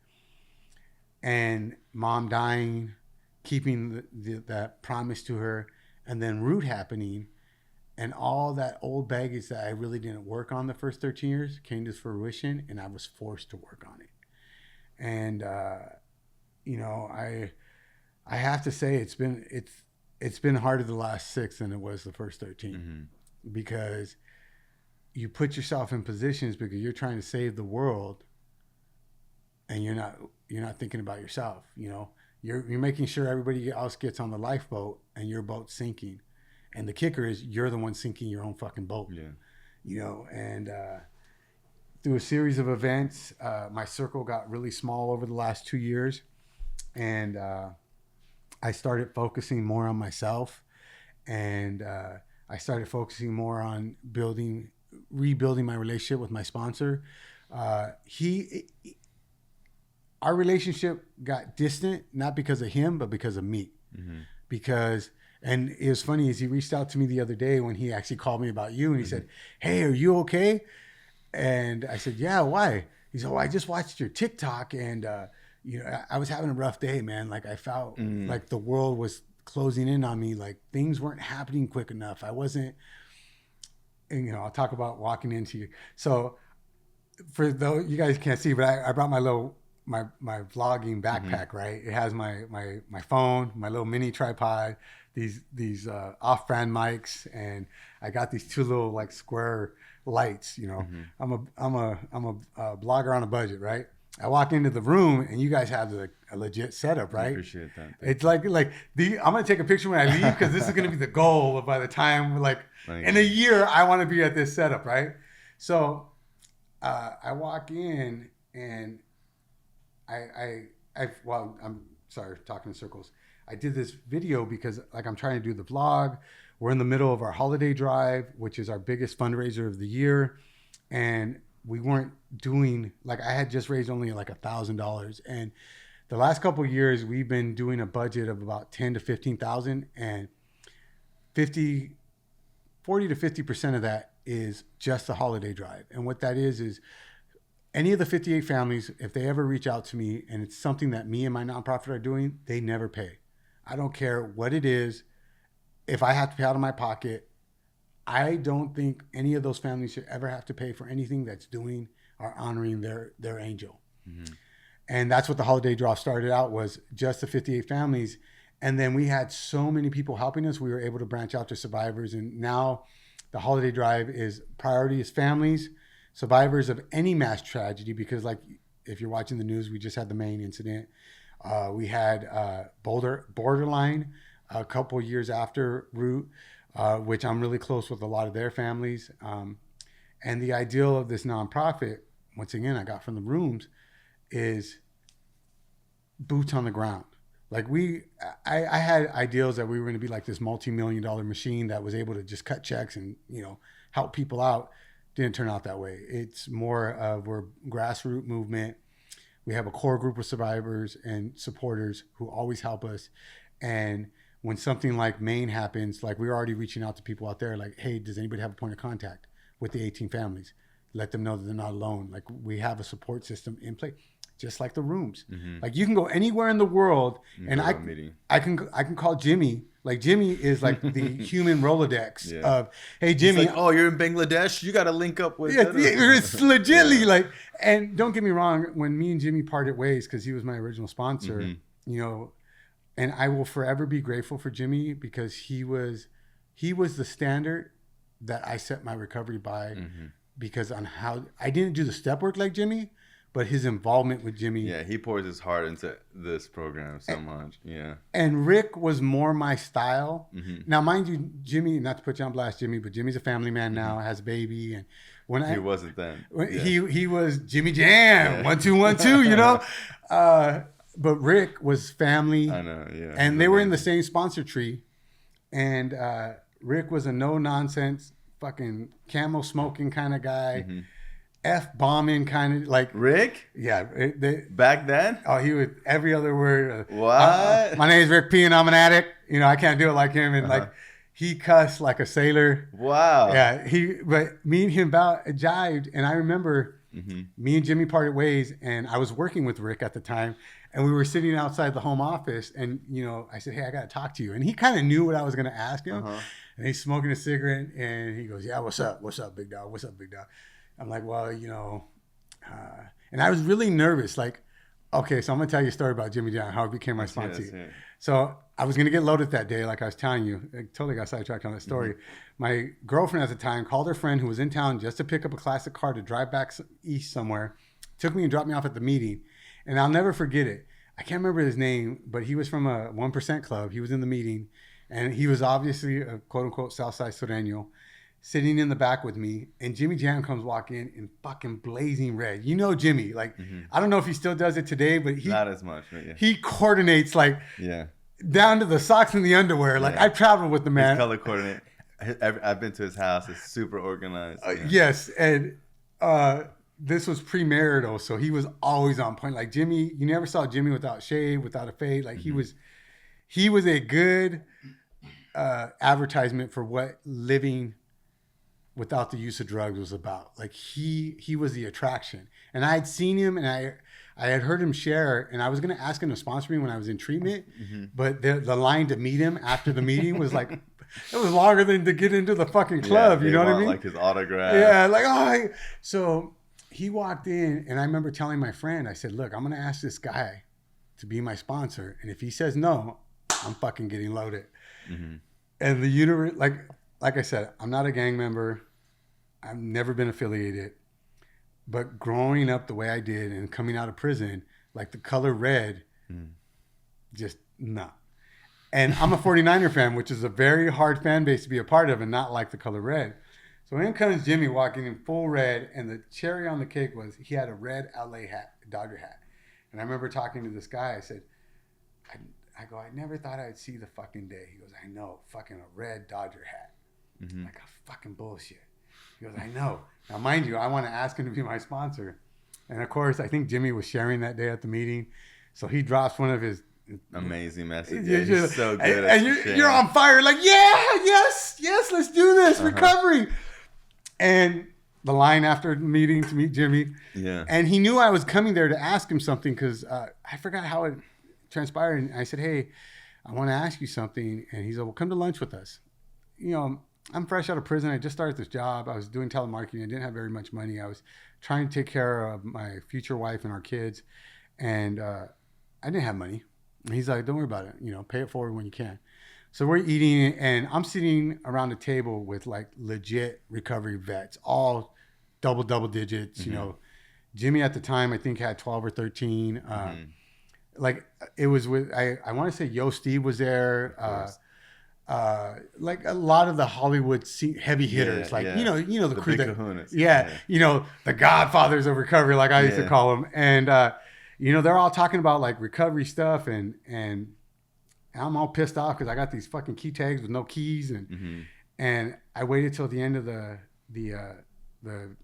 And mom dying, keeping that promise to her, and then Root happening, and all that old baggage that I really didn't work on the first 13 years came to fruition, and I was forced to work on it. And I have to say it's been harder the last 6 than it was the first 13, because you put yourself in positions because you're trying to save the world, and you're not thinking about yourself. You're making sure everybody else gets on the lifeboat and your boat's sinking, and the kicker is you're the one sinking your own fucking boat. And through a series of events, my circle got really small over the last 2 years, and I started focusing more on myself, and I started focusing more on rebuilding my relationship with my sponsor. Our relationship got distant, not because of him, but because of me. And it was funny, as he reached out to me the other day when he actually called me about you, and he said, "Hey, are you okay?" And I said, "Yeah, why?" He said, "Oh, I just watched your TikTok, and I was having a rough day, man. Like I felt like the world was closing in on me. Like things weren't happening quick enough. I wasn't." And I'll talk about walking into you. So for those, you guys can't see, but I brought my vlogging backpack, right? It has my phone, my little mini tripod, these off-brand mics, and I got these 2 little like square lights. I'm a blogger on a budget, right? I walk into the room and you guys have a legit setup, right? I appreciate that. It's I'm gonna take a picture when I leave, because this is gonna be the goal by the time in a year I want to be at this setup, right? So I walk in and I'm sorry, talking in circles. I did this video because I'm trying to do the vlog. We're in the middle of our holiday drive, which is our biggest fundraiser of the year. And we weren't doing, I had just raised only $1,000. And the last couple of years, we've been doing a budget of about 10 to 15,000, and 40 to 50% of that is just the holiday drive. And what that is any of the 58 families, if they ever reach out to me and it's something that me and my nonprofit are doing, they never pay. I don't care what it is. If I have to pay out of my pocket, I don't think any of those families should ever have to pay for anything that's doing or honoring their angel. And that's what the holiday draw started out, was just the 58 families. And then we had so many people helping us, we were able to branch out to survivors. And now the holiday drive priority is families, survivors of any mass tragedy, because if you're watching the news, we just had the Maine incident. We had Borderline a couple years after Root, which I'm really close with a lot of their families. And the ideal of this nonprofit, once again, I got from the rooms, is boots on the ground. I had ideals that we were going to be like this multi-million-dollar machine that was able to just cut checks and, help people out. Didn't turn out that way. It's more of, we're grassroots movement. We have a core group of survivors and supporters who always help us. And when something like Maine happens, we're already reaching out to people out there, hey, does anybody have a point of contact with the 18 families? Let them know that they're not alone. We have a support system in place. just like the rooms. Like you can go anywhere in the world, and I can call Jimmy. Like Jimmy is like the human Rolodex of, hey Jimmy, like, oh, you're in Bangladesh, you got to link up with. It's legitly like. And don't get me wrong, when me and Jimmy parted ways, because he was my original sponsor, you know, and I will forever be grateful for Jimmy because he was the standard that I set my recovery by, because on how I didn't do the step work like Jimmy. But his involvement with Jimmy. Yeah, he pours his heart into this program so much. Yeah. And Rick was more my style. Now, mind you, Jimmy, not to put you on blast, Jimmy, but Jimmy's a family man now, has a baby. And when he wasn't then. He was Jimmy Jam, 1 2 1 2, you know? But Rick was family. I know, yeah. And they were in the same sponsor tree. And Rick was a no-nonsense, fucking camel smoking kind of guy. F-bombing kind of like Rick? Yeah. Back then? Oh, he would every other word. What? My name is Rick P and I'm an addict. You know, I can't do it like him. And like he cussed like a sailor. Wow. Yeah. But me and him jived. And I remember me and Jimmy parted ways and I was working with Rick at the time. And we were sitting outside the home office and, you know, I said, hey, I got to talk to you. And he kind of knew what I was going to ask him. And he's smoking a cigarette and he goes, yeah, what's up? What's up, big dog? What's up, big dog? I'm like, well, you know, and I was really nervous. Like, okay, so I'm going to tell you a story about Jimmy John, how it became my sponsee. Yes. So I was going to get loaded that day, like I was telling you. I totally got sidetracked on that story. My girlfriend at the time called her friend who was in town just to pick up a classic car to drive back east somewhere, took me and dropped me off at the meeting. And I'll never forget it. I can't remember his name, but he was from a 1% club. He was in the meeting, and he was obviously a quote-unquote Southside Sureño, sitting in the back with me, and Jimmy Jam comes walking in fucking blazing red. You know Jimmy, like I don't know if he still does it today, but not as much. But he coordinates like down to the socks and the underwear. Like I traveled with the man. His color coordinate. I've been to his house. It's super organized. Yes, and this was premarital, so he was always on point. Like Jimmy, you never saw Jimmy without shave, without a fade. Like he was a good advertisement for what living without the use of drugs was about. Like he was the attraction. And I had seen him and I had heard him share, and I was going to ask him to sponsor me when I was in treatment, but the line to meet him after the meeting was like, it was longer than to get into the fucking club. You know what I mean? Like his autograph. Yeah. Like, so he walked in and I remember telling my friend, I said, look, I'm going to ask this guy to be my sponsor. And if he says no, I'm fucking getting loaded. And the universe, like I said, I'm not a gang member. I've never been affiliated. But growing up the way I did and coming out of prison, like the color red, just no. And I'm a 49er fan, which is a very hard fan base to be a part of and not like the color red. So in comes Jimmy walking in full red, and the cherry on the cake was he had a red LA hat, Dodger hat. And I remember talking to this guy. I said, I go, I never thought I'd see the fucking day. He goes, I know, fucking a red Dodger hat. Like a fucking bullshit. He goes, I know. Now, mind you, I want to ask him to be my sponsor. And of course, I think Jimmy was sharing that day at the meeting. So he drops one of his amazing messages. Yeah, he's so good and you're on fire. Like, yes, let's do this. Recovery. And the line after the meeting to meet Jimmy. Yeah. And he knew I was coming there to ask him something because I forgot how it transpired. And I said, hey, I want to ask you something. And he said, well, come to lunch with us. You know, I'm fresh out of prison. I just started this job. I was doing telemarketing. I didn't have very much money. I was trying to take care of my future wife and our kids. And I didn't have money. And he's like, don't worry about it. You know, pay it forward when you can. So we're eating, and I'm sitting around the table with like legit recovery vets, all double digits. You know, Jimmy at the time, I think had 12 or 13. Like it was with, I want to say Yo Steve was there. Like a lot of the Hollywood heavy hitters, you know, the crew that, you know, the godfathers of recovery, like I used to call them. And, you know, they're all talking about like recovery stuff and I'm all pissed off because I got these fucking key tags with no keys. And I waited till the end of the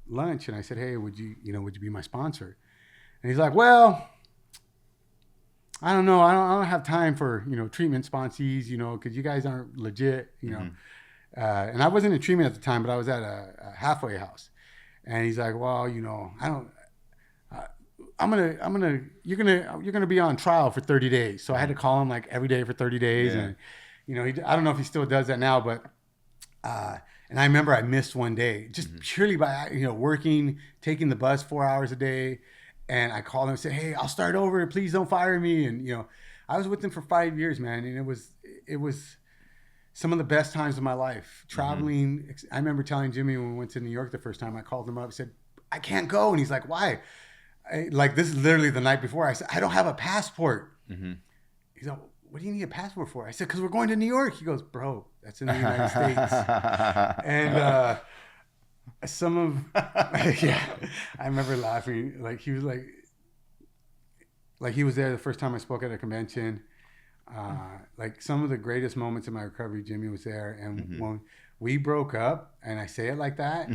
lunch and I said, hey, would you be my sponsor? And he's like, well, I don't know. I don't have time for, you know, treatment sponsees, you know, because you guys aren't legit, you know. And I wasn't in treatment at the time, but I was at a halfway house. And he's like, well, you know, you're gonna be on trial for 30 days. So I had to call him like every day for 30 days. And, I don't know if he still does that now, but, and I remember I missed one day just purely by, working, taking the bus 4 hours a day. And I called him and said, hey, I'll start over. Please don't fire me. And, I was with him for 5 years, man. And it was some of the best times of my life. Traveling. I remember telling Jimmy when we went to New York the first time, I called him up and said, I can't go. And he's like, why? This is literally the night before. I said, I don't have a passport. He's like, what do you need a passport for? I said, because we're going to New York. He goes, bro, that's in the United States. And I remember laughing. Like he was like he was there the first time I spoke at a convention. Like some of the greatest moments in my recovery, Jimmy was there. And when we broke up, and I say it like that,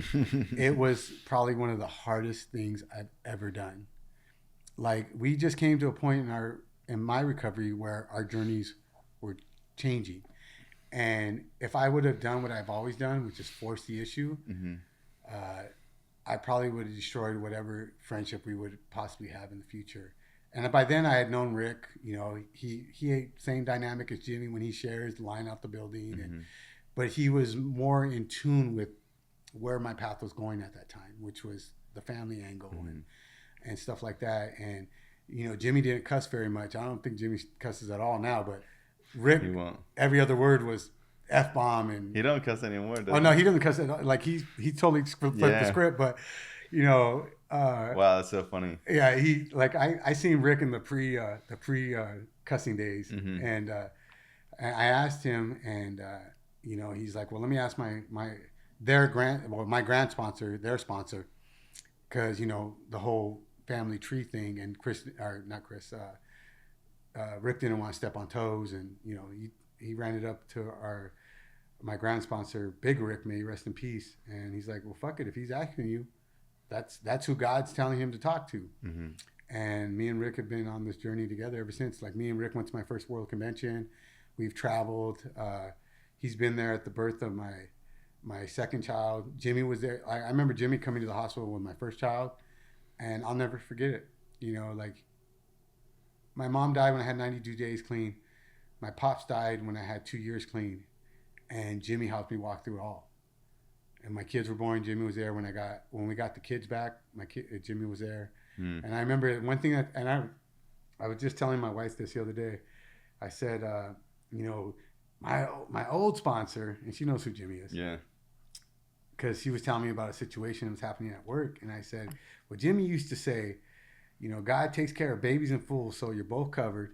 it was probably one of the hardest things I've ever done. Like we just came to a point in my recovery where our journeys were changing. And if I would have done what I've always done, which is force the issue, I probably would have destroyed whatever friendship we would possibly have in the future. And by then I had known Rick, he same dynamic as Jimmy when he shares the line out the building. But he was more in tune with where my path was going at that time, which was the family angle and stuff like that. And, Jimmy didn't cuss very much. I don't think Jimmy cusses at all now, but Rick, every other word was F-bomb. And he don't cuss anymore, does he? No, he doesn't cuss. Like he totally flipped the script, but, wow, that's so funny. Yeah, I seen Rick in the pre cussing days, and I asked him, and he's like, well, let me ask my grant sponsor, their sponsor, because the whole family tree thing, and Rick didn't want to step on toes, and he ran it up to my grant sponsor, Big Rick, may he rest in peace, and he's like, well, fuck it, if he's asking you, that's who God's telling him to talk to. And me and Rick have been on this journey together ever since. Like me and Rick went to my first World Convention. We've traveled. He's been there at the birth of my second child. Jimmy was there. I remember Jimmy coming to the hospital with my first child, and I'll never forget it. Like my mom died when I had 92 days clean. My pops died when I had 2 years clean, and Jimmy helped me walk through it all. And my kids were born. Jimmy was there when we got the kids back. Jimmy was there. And I remember one thing I was just telling my wife this the other day. I said, my old sponsor, and she knows who Jimmy is. Yeah. Because she was telling me about a situation that was happening at work. And I said, well, Jimmy used to say, God takes care of babies and fools, so you're both covered.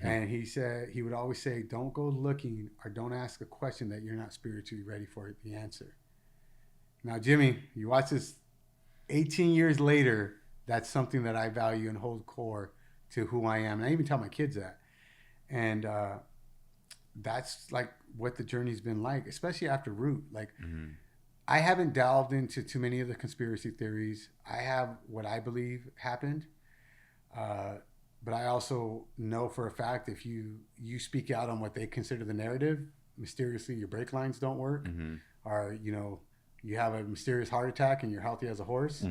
And he said, he would always say, don't go looking or don't ask a question that you're not spiritually ready for the answer. Now, Jimmy, you watch this 18 years later, that's something that I value and hold core to who I am. And I even tell my kids that. And that's like what the journey's been like, especially after Root. Like, I haven't delved into too many of the conspiracy theories. I have what I believe happened. But I also know for a fact if you speak out on what they consider the narrative, mysteriously your brake lines don't work, or, you have a mysterious heart attack and you're healthy as a horse.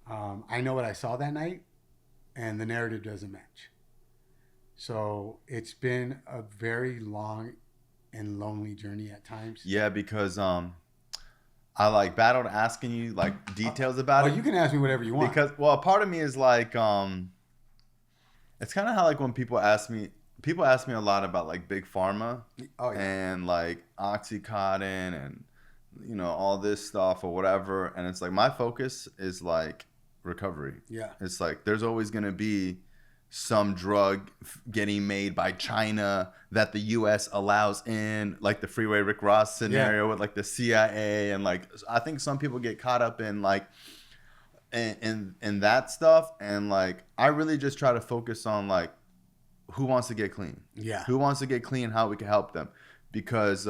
I know what I saw that night, and the narrative doesn't match. So it's been a very long and lonely journey at times. Yeah, because I battled asking you details about it. You can ask me whatever you want. Because a part of me is it's kind of how when people ask me a lot about big pharma and Oxycontin and all this stuff or whatever, and it's my focus is recovery. Yeah, it's there's always going to be some drug getting made by China that the U.S. allows in, the Freeway Rick Ross scenario with the CIA, and I think some people get caught up in in that stuff, and I really just try to focus on who wants to get clean. Yeah, who wants to get clean, how we can help them, because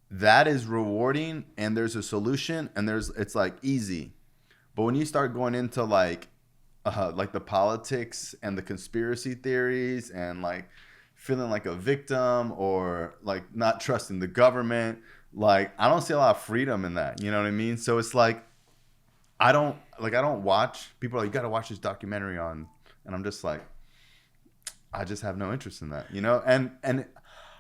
that is rewarding, and there's a solution, and it's easy. But when you start going into the politics and the conspiracy theories and feeling like a victim or not trusting the government, I don't see a lot of freedom in that. You know what I mean? So it's I don't watch people are like, you got to watch this documentary on, and I'm just like, I just have no interest in that, and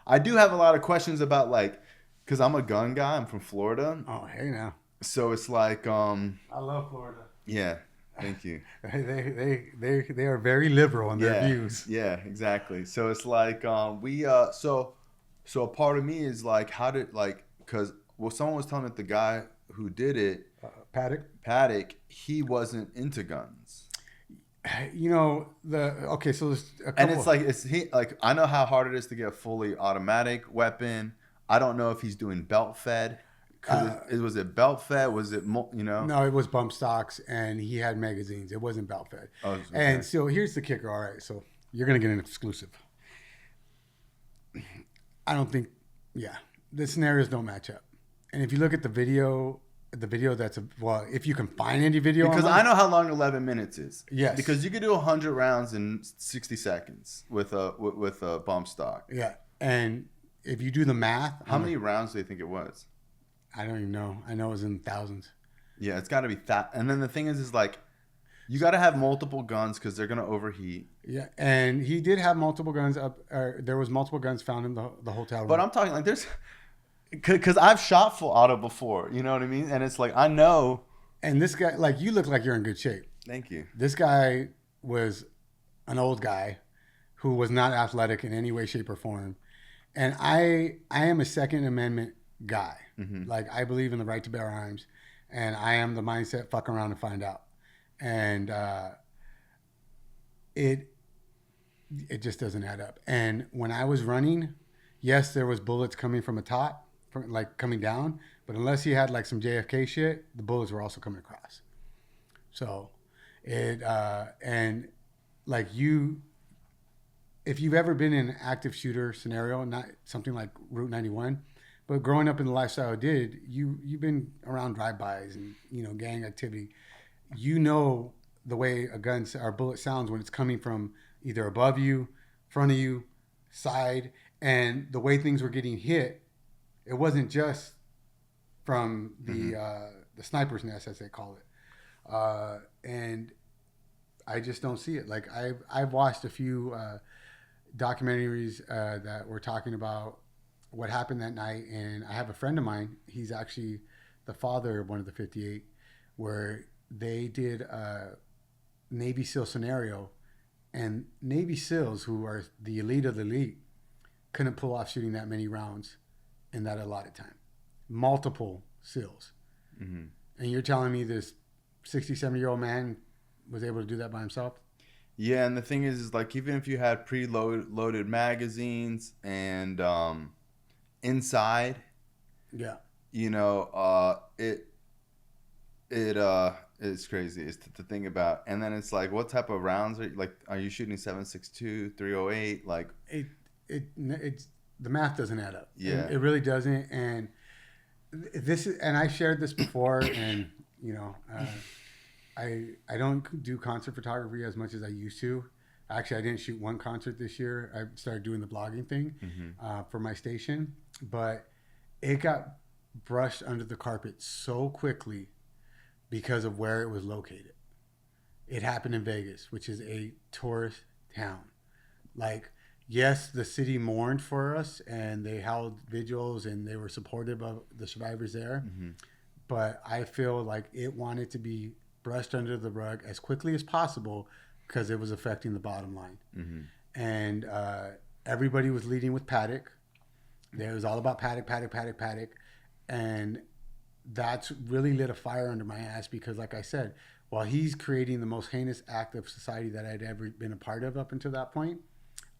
I do have a lot of questions about like, because I'm a gun guy, I'm from Florida. Oh, hey now. So it's like, I love Florida. Yeah, thank you. They are very liberal in their views. Yeah, exactly. So it's like so a part of me is like, how did because someone was telling me that the guy who did it, Paddock, he wasn't into guns. So there's a couple, and it's like I know how hard it is to get a fully automatic weapon. I don't know if he's doing belt fed. Was it belt fed? Was it No, it was bump stocks, and he had magazines. It wasn't belt fed. Oh, okay. And so here's the kicker. All right, so you're gonna get an exclusive. I don't think, the scenarios don't match up. And if you look at the video if you can find any video, because online, I know how long 11 minutes is. Yes, because you could do 100 rounds in 60 seconds with a bump stock. Yeah, and if you do the math, how many rounds do you think it was? I don't even know. I know it was in thousands. Yeah, it's got to be that. And then the thing is like, you got to have multiple guns because they're gonna overheat. Yeah, and he did have multiple guns up. There was multiple guns found in the hotel room. But I'm talking like there's, because I've shot full auto before. You know what I mean? And it's like I know. And this guy, like, you look like you're in good shape. Thank you. This guy was an old guy who was not athletic in any way, shape, or form. And I am a Second Amendment guy. Mm-hmm. Like, I believe in the right to bear arms, and I am the mindset, fuck around and find out. And it just doesn't add up. And when I was running, yes, there was bullets coming from a top, coming down, but unless he had like some JFK shit, the bullets were also coming across. So and like if you've ever been in an active shooter scenario, not something like Route 91, but growing up in the lifestyle I did, you've been around drive-bys and, gang activity. You know the way a bullet sounds when it's coming from either above you, front of you, side, and the way things were getting hit, it wasn't just from the sniper's nest, as they call it. And I just don't see it. Like, I've watched a few documentaries that were talking about what happened that night, and I have a friend of mine, he's actually the father of one of the 58, where they did a Navy SEAL scenario, and Navy SEALs, who are the elite of the elite, couldn't pull off shooting that many rounds in that allotted time. Multiple SEALs. Mm-hmm. And you're telling me this 67-year-old man was able to do that by himself? Yeah, and the thing is like, even if you had preloaded magazines and inside, it's crazy. It's the thing about, and then it's like, what type of rounds are you shooting? 7.62, 308? Like it's the math doesn't add up. Yeah, it really doesn't. And I shared this before, and I don't do concert photography as much as I used to. Actually, I didn't shoot one concert this year. I started doing the blogging thing for my station, but it got brushed under the carpet so quickly because of where it was located. It happened in Vegas, which is a tourist town. Like, yes, the city mourned for us and they held vigils and they were supportive of the survivors there. Mm-hmm. But I feel like it wanted to be brushed under the rug as quickly as possible because it was affecting the bottom line. Mm-hmm. And everybody was leading with Paddock. It was all about Paddock. And that's really lit a fire under my ass because, like I said, while he's creating the most heinous act of society that I'd ever been a part of up until that point,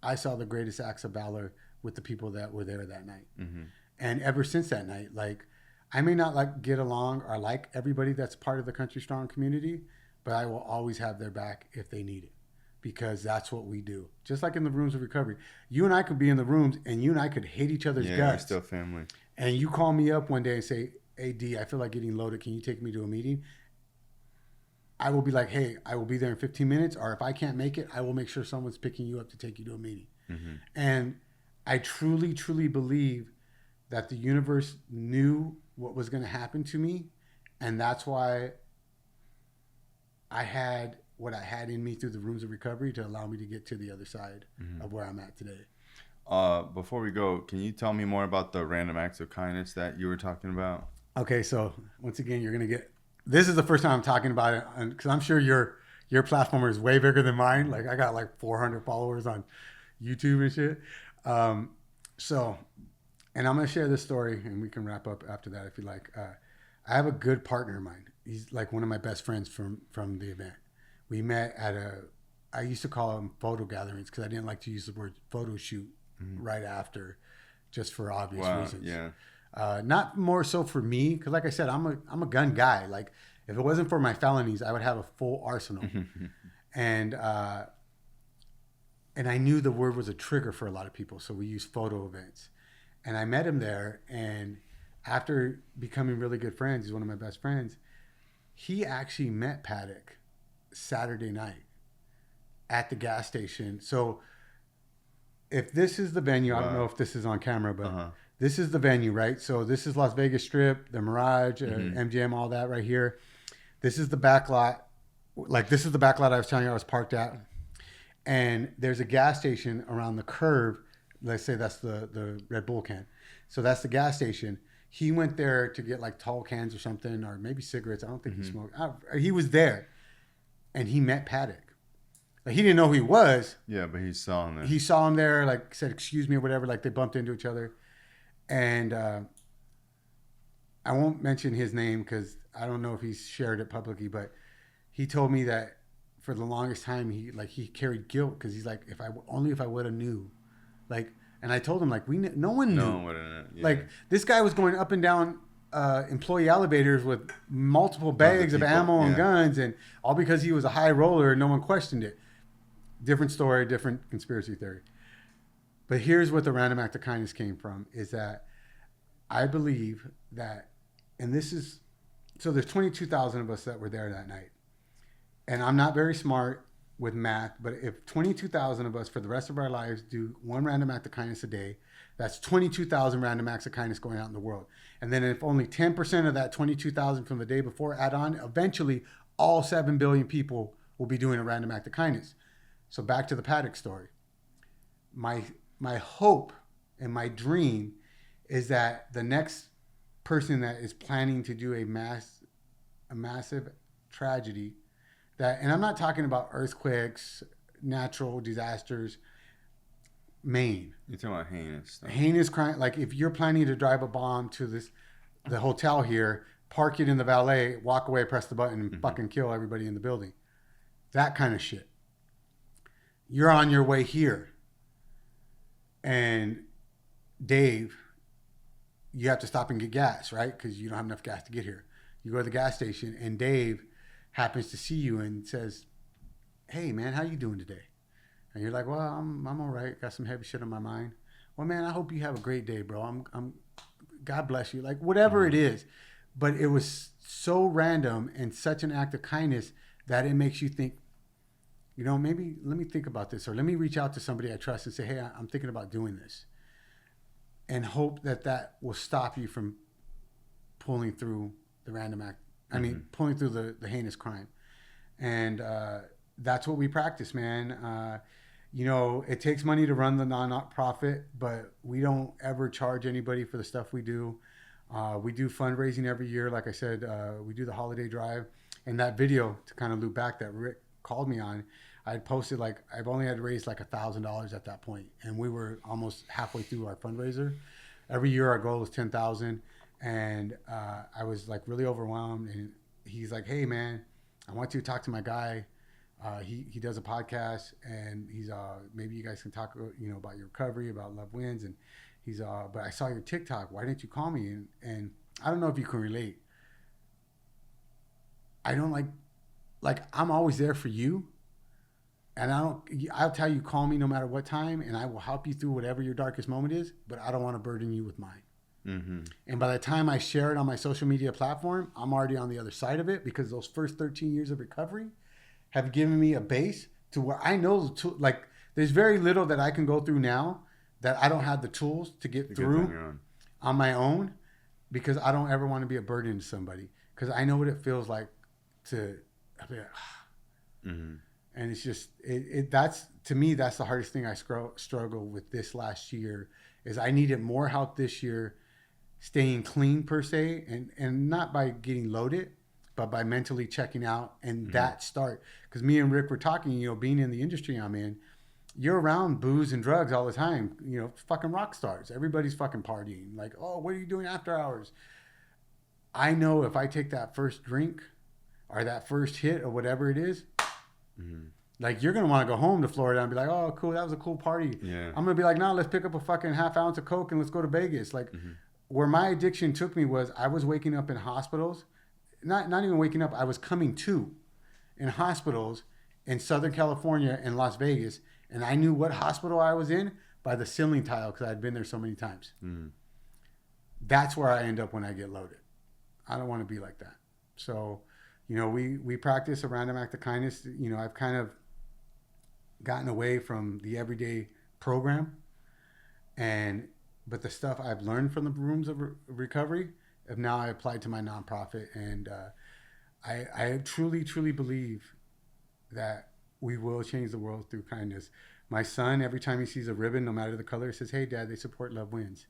I saw the greatest acts of valor with the people that were there that night. Mm-hmm. And ever since that night, like, I may not get along or like everybody that's part of the Country Strong community, but I will always have their back if they need it, because that's what we do. Just like in the rooms of recovery, you and I could be in the rooms and you and I could hate each other's guts. We're still family. And you call me up one day and say, "Hey D, I feel like getting loaded. Can you take me to a meeting?" I will be like, "Hey, I will be there in 15 minutes. Or if I can't make it, I will make sure someone's picking you up to take you to a meeting." Mm-hmm. And I truly, truly believe that the universe knew what was going to happen to me. And that's why I had what I had in me through the rooms of recovery to allow me to get to the other side of where I'm at today. Before we go, can you tell me more about the random acts of kindness that you were talking about? Okay, so once again, you're gonna get. This is the first time I'm talking about it, because I'm sure your platform is way bigger than mine. Like I got like 400 followers on YouTube and shit. So, and I'm gonna share this story, and we can wrap up after that if you like. I have a good partner of mine. He's like one of my best friends from the event. We met at I used to call them photo gatherings because I didn't like to use the word photo shoot right after, just for obvious reasons. Yeah. Not more so for me, because like I said, I'm a gun guy. Like if it wasn't for my felonies, I would have a full arsenal. And I knew the word was a trigger for a lot of people, so we used photo events. And I met him there, and after becoming really good friends, he's one of my best friends. He actually met Paddock Saturday night at the gas station. So if this is the venue, I don't know if this is on camera, but this is the venue, right? So this is Las Vegas Strip, the Mirage, MGM, all that right here. This is the back lot. Like this is the back lot I was telling you I was parked at. And there's a gas station around the curve. Let's say that's the Red Bull can. So that's the gas station. He went there to get like tall cans or something, or maybe cigarettes. I don't think he smoked. He was there, and he met Paddock. Like he didn't know who he was. Yeah, but he saw him there. He saw him there, like said, "Excuse me" or whatever. Like they bumped into each other, and I won't mention his name because I don't know if he's shared it publicly. But he told me that for the longest time he carried guilt because he's like, if I would have knew, like. And I told him, like, no one knew. No one would have known. Yeah. Like, this guy was going up and down employee elevators with multiple bags of ammo and guns, and all because he was a high roller and no one questioned it. Different story, different conspiracy theory. But here's what the random act of kindness came from, is that I believe that, and this is, so there's 22,000 of us that were there that night. And I'm not very smart with math, but if 22,000 of us for the rest of our lives do one random act of kindness a day, that's 22,000 random acts of kindness going out in the world. And then if only 10% of that 22,000 from the day before add on, eventually all 7 billion people will be doing a random act of kindness. So back to the Paddock story. My hope and my dream is that the next person that is planning to do a massive tragedy, that, and I'm not talking about earthquakes, natural disasters, Maine. You're talking about heinous stuff. Heinous crime. Like if you're planning to drive a bomb to the hotel here, park it in the valet, walk away, press the button, and fucking kill everybody in the building. That kind of shit. You're on your way here. And Dave, you have to stop and get gas, right? Because you don't have enough gas to get here. You go to the gas station, and Dave happens to see you and says, "Hey man, how you doing today?" And you're like, "Well, I'm all right. Got some heavy shit on my mind." "Well, man, I hope you have a great day, bro. I'm God bless you." Like whatever it is. But it was so random and such an act of kindness that it makes you think, you know, maybe let me think about this, or let me reach out to somebody I trust and say, "Hey, I'm thinking about doing this," and hope that will stop you from pulling through the random act. I mean, pulling through the heinous crime. And that's what we practice, man. You know, it takes money to run the non-profit, but we don't ever charge anybody for the stuff we do. We do fundraising every year. Like I said, we do the holiday drive. And that video, to kind of loop back, that Rick called me on, I had posted, like, I've only had raised like $1,000 at that point. And we were almost halfway through our fundraiser. Every year our goal is 10,000. And I was like really overwhelmed, and he's like, "Hey man, I want you to talk to my guy. He does a podcast, and he's maybe you guys can talk, you know, about your recovery, about Love Wins." And he's but I saw your TikTok. Why didn't you call me? And I don't know if you can relate. I don't like I'm always there for you, and I'll tell you, call me no matter what time, and I will help you through whatever your darkest moment is. But I don't want to burden you with mine. And by the time I share it on my social media platform, I'm already on the other side of it, because those first 13 years of recovery have given me a base to where I know, like, there's very little that I can go through now that I don't have the tools to get through on my own, because I don't ever want to be a burden to somebody, because I know what it feels like to I'll be like, and it's just, that's, to me, that's the hardest thing I struggle with this last year is I needed more help this year staying clean per se, and not by getting loaded, but by mentally checking out and that start. Because me and Rick were talking, you know, being in the industry I'm in, you're around booze and drugs all the time, you know, fucking rock stars. Everybody's fucking partying. Like, oh, what are you doing after hours? I know if I take that first drink or that first hit or whatever it is, like you're going to want to go home to Florida and be like, oh, cool, that was a cool party. Yeah. I'm going to be like, no, let's pick up a fucking half ounce of Coke and let's go to Vegas. Like where my addiction took me was I was waking up in hospitals, not even waking up, I was coming to in hospitals in Southern California and Las Vegas. And I knew what hospital I was in by the ceiling tile because I'd been there so many times. That's where I end up when I get loaded. I don't want to be like that. So, you know, we practice a random act of kindness. You know, I've kind of gotten away from the everyday program. But the stuff I've learned from the rooms of recovery, have now I applied to my nonprofit. And I truly, truly believe that we will change the world through kindness. My son, every time he sees a ribbon, no matter the color, says, hey, Dad, they support Love Wins.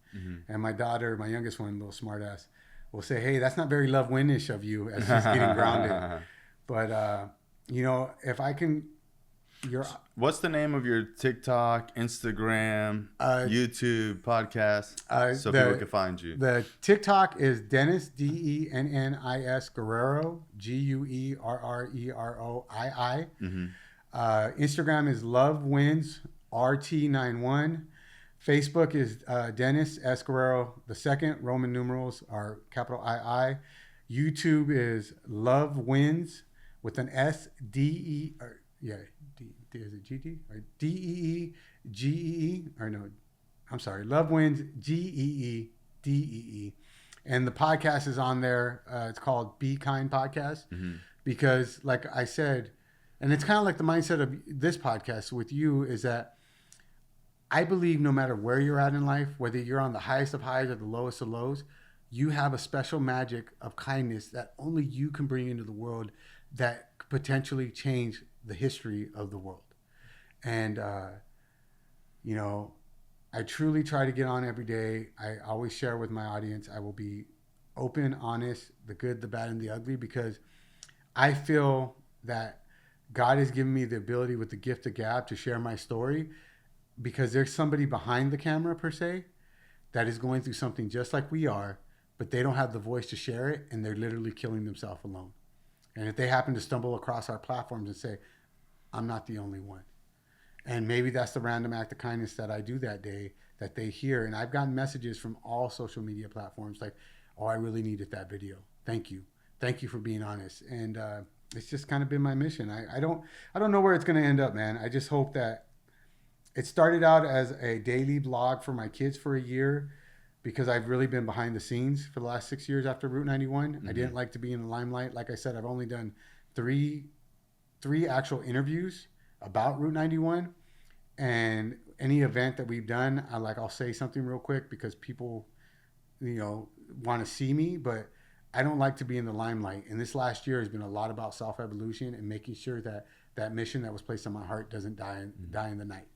And my daughter, my youngest one, little smart ass, will say, hey, that's not very Love Win-ish of you as she's getting grounded. But, you know, if I can... What's the name of your TikTok, Instagram, YouTube, podcast, so people can find you? The TikTok is Dennis, Dennis Guerrero, Guerreroii. Instagram is Love Wins RT91. Facebook is Dennis S. Guerrero II. Roman numerals are capital II. YouTube is Love Wins with an S, D-E, or yeah, is it G-D? Or D-E-E-G-E-E? Or no, I'm sorry, Love Wins G-E-E-D-E-E. And the podcast is on there. It's called Be Kind Podcast. Because like I said, and it's kind of like the mindset of this podcast with you is that I believe no matter where you're at in life, whether you're on the highest of highs or the lowest of lows, you have a special magic of kindness that only you can bring into the world that could potentially change the history of the world. And, you know, I truly try to get on every day. I always share with my audience. I will be open, honest, the good, the bad, and the ugly, because I feel that God has given me the ability with the gift of gab to share my story, because there's somebody behind the camera per se that is going through something just like we are, but they don't have the voice to share it, and they're literally killing themselves alone. And if they happen to stumble across our platforms and say, I'm not the only one. And maybe that's the random act of kindness that I do that day that they hear. And I've gotten messages from all social media platforms like, oh, I really needed that video. Thank you. Thank you for being honest. And it's just kind of been my mission. I don't know where it's going to end up, man. I just hope that it started out as a daily blog for my kids for a year, because I've really been behind the scenes for the last 6 years after Route 91. I didn't like to be in the limelight. Like I said, I've only done three actual interviews about Route 91, and any event that we've done, I'll say something real quick because people, you know, want to see me, but I don't like to be in the limelight. And this last year has been a lot about self-evolution and making sure that that mission that was placed on my heart doesn't die in the night.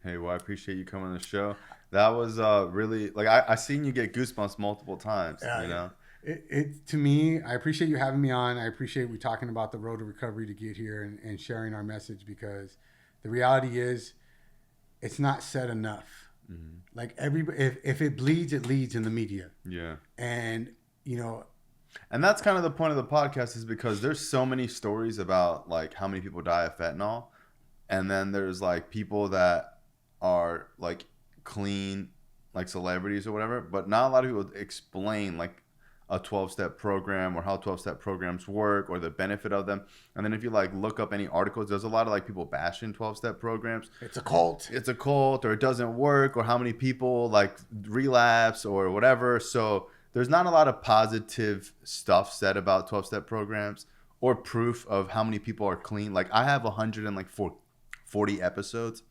Hey, well, I appreciate you coming on the show. That was really, like, I seen you get goosebumps multiple times, you know? It to me, I appreciate you having me on. I appreciate we talking about the road to recovery to get here and sharing our message, because the reality is it's not said enough. Like if it bleeds, it leads in the media. Yeah. And, you know. And that's kind of the point of the podcast, is because there's so many stories about like how many people die of fentanyl. And then there's like people that are like clean, like celebrities or whatever, but not a lot of people explain like a 12-step program or how 12-step programs work or the benefit of them. And then if you like look up any articles, there's a lot of like people bashing 12-step programs. It's a cult, or it doesn't work, or how many people like relapse or whatever. So there's not a lot of positive stuff said about 12-step programs or proof of how many people are clean. Like I have 140 episodes,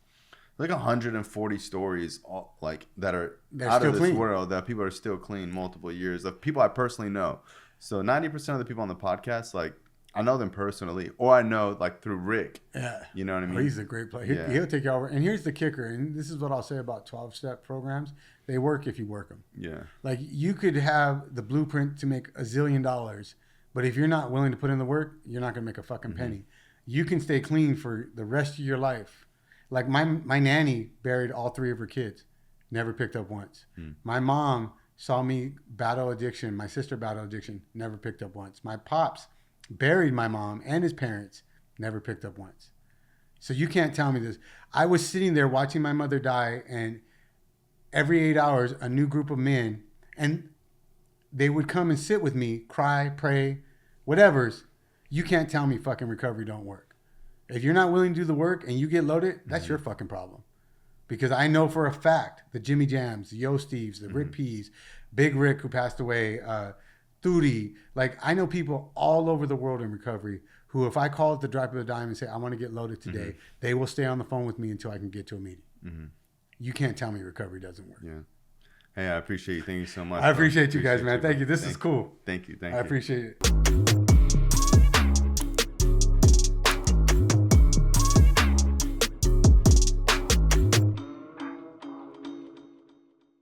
like 140 stories, like that are out of this world, that people are still clean multiple years, of people I personally know. So 90% of the people on the podcast, like I know them personally, or I know like through Rick. Yeah. You know what I mean? Oh, he's a great player. He'll take you over. And here's the kicker. And this is what I'll say about 12-step programs. They work if you work them. Yeah. Like you could have the blueprint to make $1 zillion, but if you're not willing to put in the work, you're not going to make a fucking penny. You can stay clean for the rest of your life. Like my nanny buried all 3 of her kids, never picked up once. My mom saw me battle addiction. My sister battle addiction, never picked up once. My pops buried my mom and his parents, never picked up once. So you can't tell me this. I was sitting there watching my mother die, and every 8 hours, a new group of men, and they would come and sit with me, cry, pray, whatever's. You can't tell me fucking recovery don't work. If you're not willing to do the work and you get loaded, that's your fucking problem. Because I know for a fact the Jimmy Jams, the Yo Steves, the Rick P's, Big Rick who passed away, Thudi, like I know people all over the world in recovery who, if I call at the drop of a dime and say, I want to get loaded today, they will stay on the phone with me until I can get to a meeting. You can't tell me recovery doesn't work. Yeah. Hey, I appreciate you. Thank you so much. I appreciate you guys, man. Thank you. This is cool. Thank you. I appreciate it.